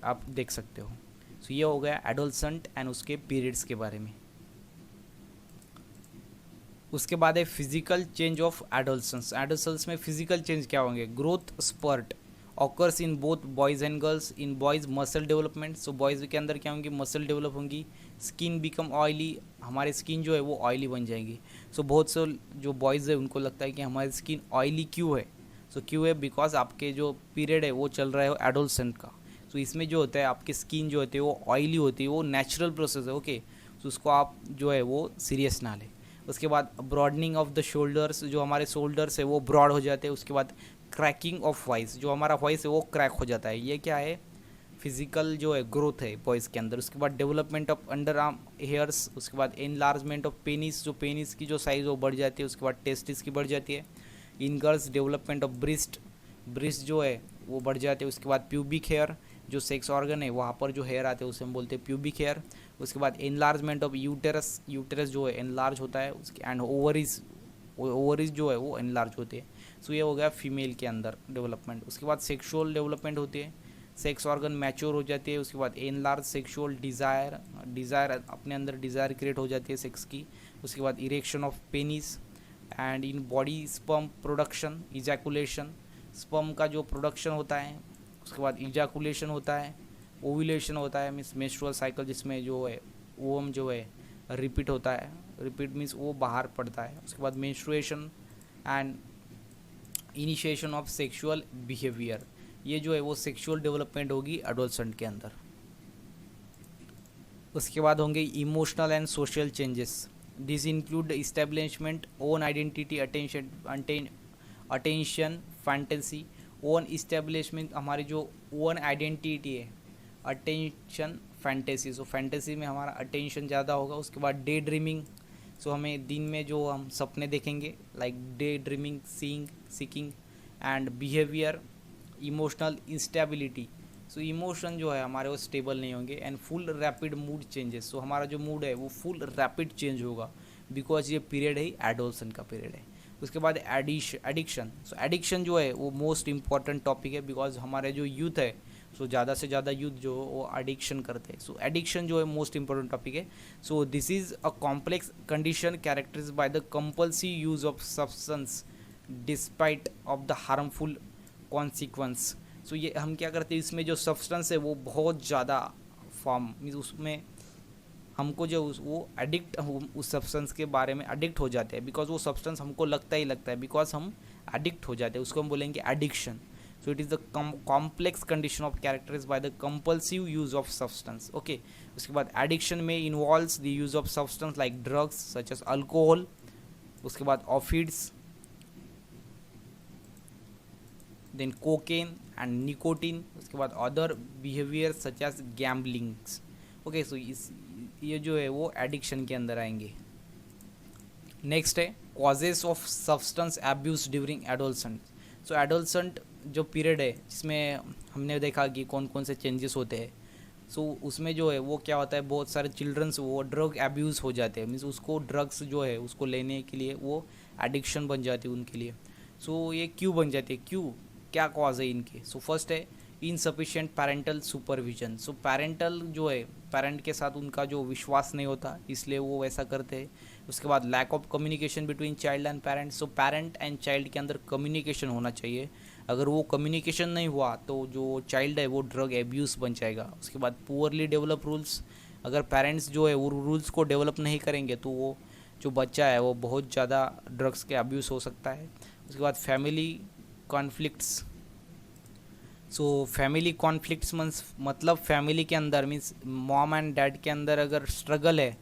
आप देख सकते हो। सो ये हो गया एडोलसेंट एंड उसके पीरियड्स के बारे में। उसके बाद है physical change of adolescence. Adolescence में फिजिकल चेंज क्या होंगे, growth spurt occurs in both boys and girls. In boys muscle development, so boys के अंदर क्या होंगी, मसल डेवलप होंगी। स्किन बिकम ऑयली, हमारी स्किन जो है वो ऑयली बन जाएगी। सो बहुत से जो बॉयज़ है उनको लगता है कि हमारी स्किन ऑयली क्यों है, सो क्यों है, बिकॉज आपके जो पीरियड है वो चल रहा है एडोलसेंट का। सो इसमें जो होता है आपकी स्किन जो होती है वो ऑयली होती है, वो नेचुरल प्रोसेस है। ओके, सो उसको आप जो है वो सीरियस ना लें। उसके बाद ब्रॉडनिंग ऑफ द शोल्डर्स, जो हमारे शोल्डर्स है वो ब्रॉड हो जाते हैं। उसके बाद क्रैकिंग ऑफ वॉइस, जो हमारा वॉइस है वो क्रैक हो जाता है। ये क्या है, फिजिकल जो है ग्रोथ है बॉयज़ के अंदर। उसके बाद development of under arm hairs. उसके बाद एनलार्जमेंट ऑफ पेनिस, जो पेनिस की जो साइज़ वो बढ़ जाती है। उसके बाद टेस्टिस की बढ़ जाती है। In girls development of breast, breast जो है वो बढ़ जाते हैं। उसके बाद प्यूबिक हेयर, जो सेक्स ऑर्गन है वहाँ पर जो हेयर आते हैं उसे हम बोलते हैं प्यूबिक हेयर। उसके बाद एनलार्जमेंट ऑफ यूटेरस, यूटेरस जो है एनलार्ज होता है। उसके एंड ओवरीज, ओवरीज जो है वो एनलार्ज होते हैं। सो ये हो गया फीमेल के अंदर डेवलपमेंट। उसके बाद सेक्सुअल डेवलपमेंट होती है, सेक्स ऑर्गन मैच्योर हो जाती है। उसके बाद एनलार्ज सेक्सुअल डिज़ायर, डिज़ायर अपने अंदर डिज़ायर क्रिएट हो जाती है सेक्स की। उसके बाद erection of penis and in body sperm production, ejaculation, sperm का जो प्रोडक्शन होता है। उसके बाद इजैकुलेशन होता है, ओव्यूलेशन होता है, मीन्स मेंस्ट्रुअल साइकिल जिसमें जो है ओवम जो है रिपीट होता है, रिपीट मीन्स वो बाहर पड़ता है। उसके बाद menstruation and initiation of sexual behaviour, ये जो है वो सेक्सुअल डेवलपमेंट होगी एडोलसेंट के अंदर। उसके बाद होंगे emotional and social changes. This include establishment own identity, attention fantasy. Own establishment, हमारी जो ओन आइडेंटिटी है, अटेंशन फैंटेसी, सो फैंटेसी में हमारा अटेंशन ज़्यादा होगा। उसके बाद डे ड्रीमिंग, सो हमें दिन में जो हम सपने देखेंगे, like day dreaming, seeing, seeking and behaviour. Emotional instability, so emotion जो है हमारे वो स्टेबल नहीं होंगे। And full rapid mood changes, so हमारा जो मूड है वो फुल रैपिड चेंज होगा, बिकॉज ये पीरियड है एडोलसेंट का पीरियड है। उसके बाद एडिक्शन, सो एडिक्शन जो है वो मोस्ट इंपॉर्टेंट टॉपिक है, बिकॉज हमारे जो यूथ है, सो ज़्यादा से ज़्यादा यूथ जो वो एडिक्शन करते हैं। सो एडिक्शन जो है मोस्ट इंपॉर्टेंट टॉपिक है। So this is a complex condition characterized by the compulsive use of substance despite of the harmful consequence. So ये हम क्या करते हैं, इसमें जो सब्सटेंस है वो बहुत ज़्यादा फॉर्म मीन्स उसमें हमको जो वो एडिक्ट, उस सब्सटेंस के बारे में एडिक्ट हो जाते हैं, बिकॉज वो सब्सटेंस हमको लगता ही लगता है, बिकॉज हम एडिक्ट हो जाते हैं, उसको हम बोलेंगे addiction. So it is the complex condition of characterized by the compulsive use of substance. Okay, उसके बाद एडिक्शन में involves the use of substance like drugs such as alcohol. उसके बाद opioids, then cocaine and nicotine. उसके बाद other behaviour such as gamblings. Okay, so इस ये जो है वो एडिक्शन के अंदर आएंगे। नेक्स्ट है causes of substance abuse during adolescent. So adolescent जो पीरियड है जिसमें हमने देखा कि कौन कौन से चेंजेस होते हैं। सो उसमें जो है वो क्या होता है, बहुत सारे चिल्ड्रंस वो ड्रग एब्यूज़ हो जाते हैं, मीन्स उसको ड्रग्स जो है उसको लेने के लिए वो एडिक्शन बन जाती है उनके लिए। सो ये क्यों बन जाती है, क्यों, क्या कॉज है इनके। सो फर्स्ट है इनसफिशिएंट पेरेंटल सुपरविजन। सो पेरेंटल जो है, पेरेंट के साथ उनका जो विश्वास नहीं होता इसलिए वो वैसा करते हैं। उसके बाद lack of communication between child and parents. So parent and child के अंदर कम्युनिकेशन होना चाहिए, अगर वो कम्युनिकेशन नहीं हुआ तो जो चाइल्ड है वो ड्रग एब्यूज़ बन जाएगा। उसके बाद पुअरली डेवलप रूल्स, अगर पेरेंट्स जो है वो रूल्स को डेवलप नहीं करेंगे तो वो जो बच्चा है वो बहुत ज़्यादा ड्रग्स के अब्यूज़ हो सकता है। उसके बाद family conflicts. So family conflicts मतलब फैमिली के अंदर मीन्स मॉम एंड डैड के अंदर अगर स्ट्रगल है,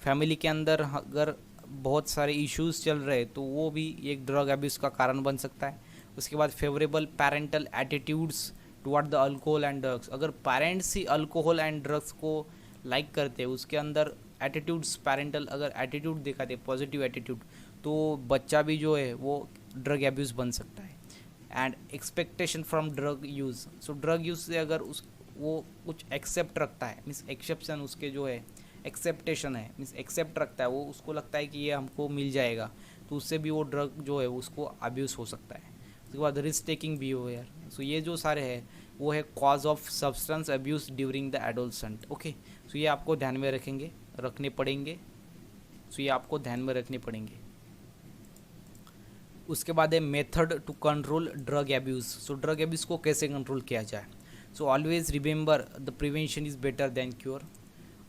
फैमिली के अंदर अगर बहुत सारे इश्यूज चल रहे हैं तो वो भी एक ड्रग एब्यूज़ का कारण बन सकता है। उसके बाद favourable parental attitudes toward the alcohol and drugs, अगर पेरेंट्स ही अल्कोहल एंड ड्रग्स को लाइक करते हैं, उसके अंदर एटीट्यूड्स, पेरेंटल अगर एटीट्यूड दिखाते पॉजिटिव एटीट्यूड, तो बच्चा भी जो है वो ड्रग एब्यूज़ बन सकता है। And expectation from drug use. So drug use से अगर उस वो कुछ एक्सेप्ट रखता है, मीन्स एक्सेप्शन उसके जो है एक्सेप्टेशन है, मीन्स एक्सेप्ट रखता है, वो उसको लगता है कि ये हमको मिल जाएगा, तो उससे भी वो ड्रग जो है उसको अब्यूज़ हो सकता है। उसके बाद रिस्क टेकिंग बिहेवियर। सो ये जो सारे हैं वो है cause of substance abuse during the adolescent. Okay, so ये आपको ध्यान में रखने पड़ेंगे। सो ये आपको ध्यान में रखने पड़ेंगे। उसके बाद है method to control drug abuse. So drug abuse को कैसे कंट्रोल किया जाए। So always remember the prevention is better than cure.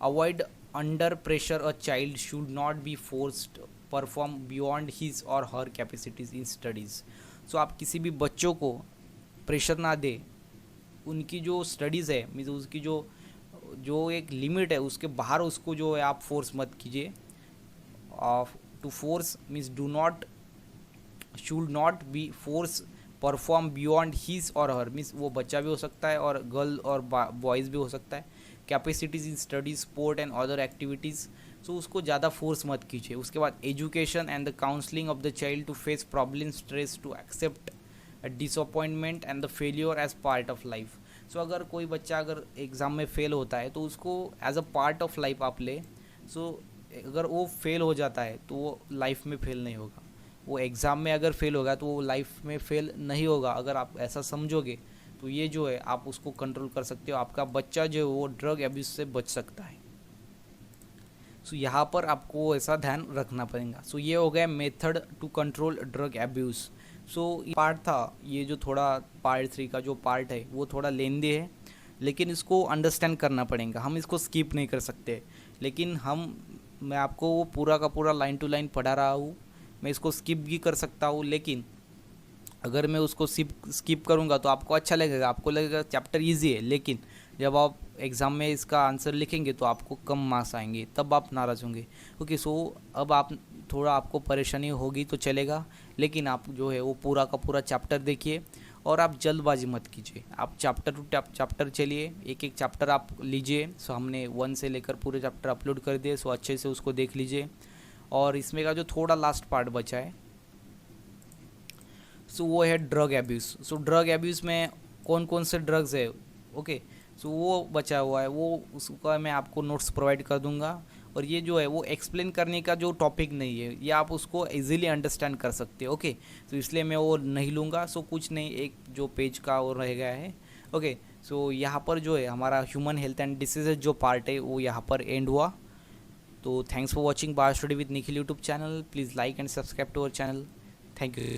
Avoid under pressure. A child should not be forced perform beyond his or her capacities in studies. सो आप किसी भी बच्चों को pressure ना दे, उनकी जो स्टडीज़ है मीन्स उसकी जो जो एक लिमिट है उसके बाहर उसको जो है आप फोर्स मत कीजिए। To force means do not should not be force perform beyond his or her, means वो बच्चा भी हो सकता है और गर्ल और बॉयज़ भी हो सकता है, capacities in study sport and other activities. So उसको ज़्यादा फोर्स मत कीजिए। उसके बाद education and the counselling of the child to face problem stress to accept disappointment and the failure as part of life. So अगर कोई बच्चा अगर एग्ज़ाम में फ़ेल होता है तो उसको as a part of life आप ले। सो अगर वो फेल हो जाता है तो वो लाइफ में फेल नहीं होगा, वो एग्ज़ाम में अगर फेल होगा तो वो लाइफ में फेल नहीं होगा। अगर आप ऐसा समझोगे तो ये जो है आप उसको कंट्रोल कर सकते हो, आपका बच्चा जो है वो ड्रग एब्यूज से बच सकता है। सो यहाँ पर आपको ऐसा ध्यान रखना पड़ेगा। सो ये हो गया method to control drug abuse. So part था ये जो थोड़ा पार्ट 3 का जो पार्ट है वो थोड़ा लेंदी है, लेकिन इसको अंडरस्टैंड करना पड़ेगा, हम इसको स्किप नहीं कर सकते। लेकिन मैं आपको वो पूरा का पूरा लाइन टू लाइन पढ़ा रहा हूँ, मैं इसको स्किप भी कर सकता हूँ, लेकिन अगर मैं उसको स्किप करूँगा तो आपको अच्छा लगेगा, आपको लगेगा चैप्टर इजी है, लेकिन जब आप एग्ज़ाम में इसका आंसर लिखेंगे तो आपको कम मार्क्स आएंगे, तब आप नाराज़ होंगे। ओके, सो अब आप थोड़ा आपको परेशानी होगी तो चलेगा, लेकिन आप जो है वो पूरा का पूरा चैप्टर देखिए और आप जल्दबाजी मत कीजिए। आप चैप्टर टू चैप्टर चलिए, एक एक चैप्टर आप लीजिए। सो हमने 1 से लेकर पूरे चैप्टर अपलोड कर दिए, सो अच्छे से उसको देख लीजिए। और इसमें का जो थोड़ा लास्ट पार्ट बचा है सो वो है drug abuse. So drug abuse में कौन कौन से ड्रग्स है, ओके, सो वो बचा हुआ है, वो उसका मैं आपको नोट्स प्रोवाइड कर दूंगा। और ये जो है वो एक्सप्लेन करने का जो टॉपिक नहीं है, ये आप उसको इजीली अंडरस्टैंड कर सकते हो। ओके, तो इसलिए मैं वो नहीं लूँगा। सो कुछ नहीं, एक जो पेज का वो रह गया है। ओके, सो यहाँ पर जो है हमारा ह्यूमन हेल्थ एंड डिसीजेज जो पार्ट है वो यहाँ पर एंड हुआ। तो thanks for watching bio study with Nikhil YouTube channel. Please like and subscribe to our channel. Thank you.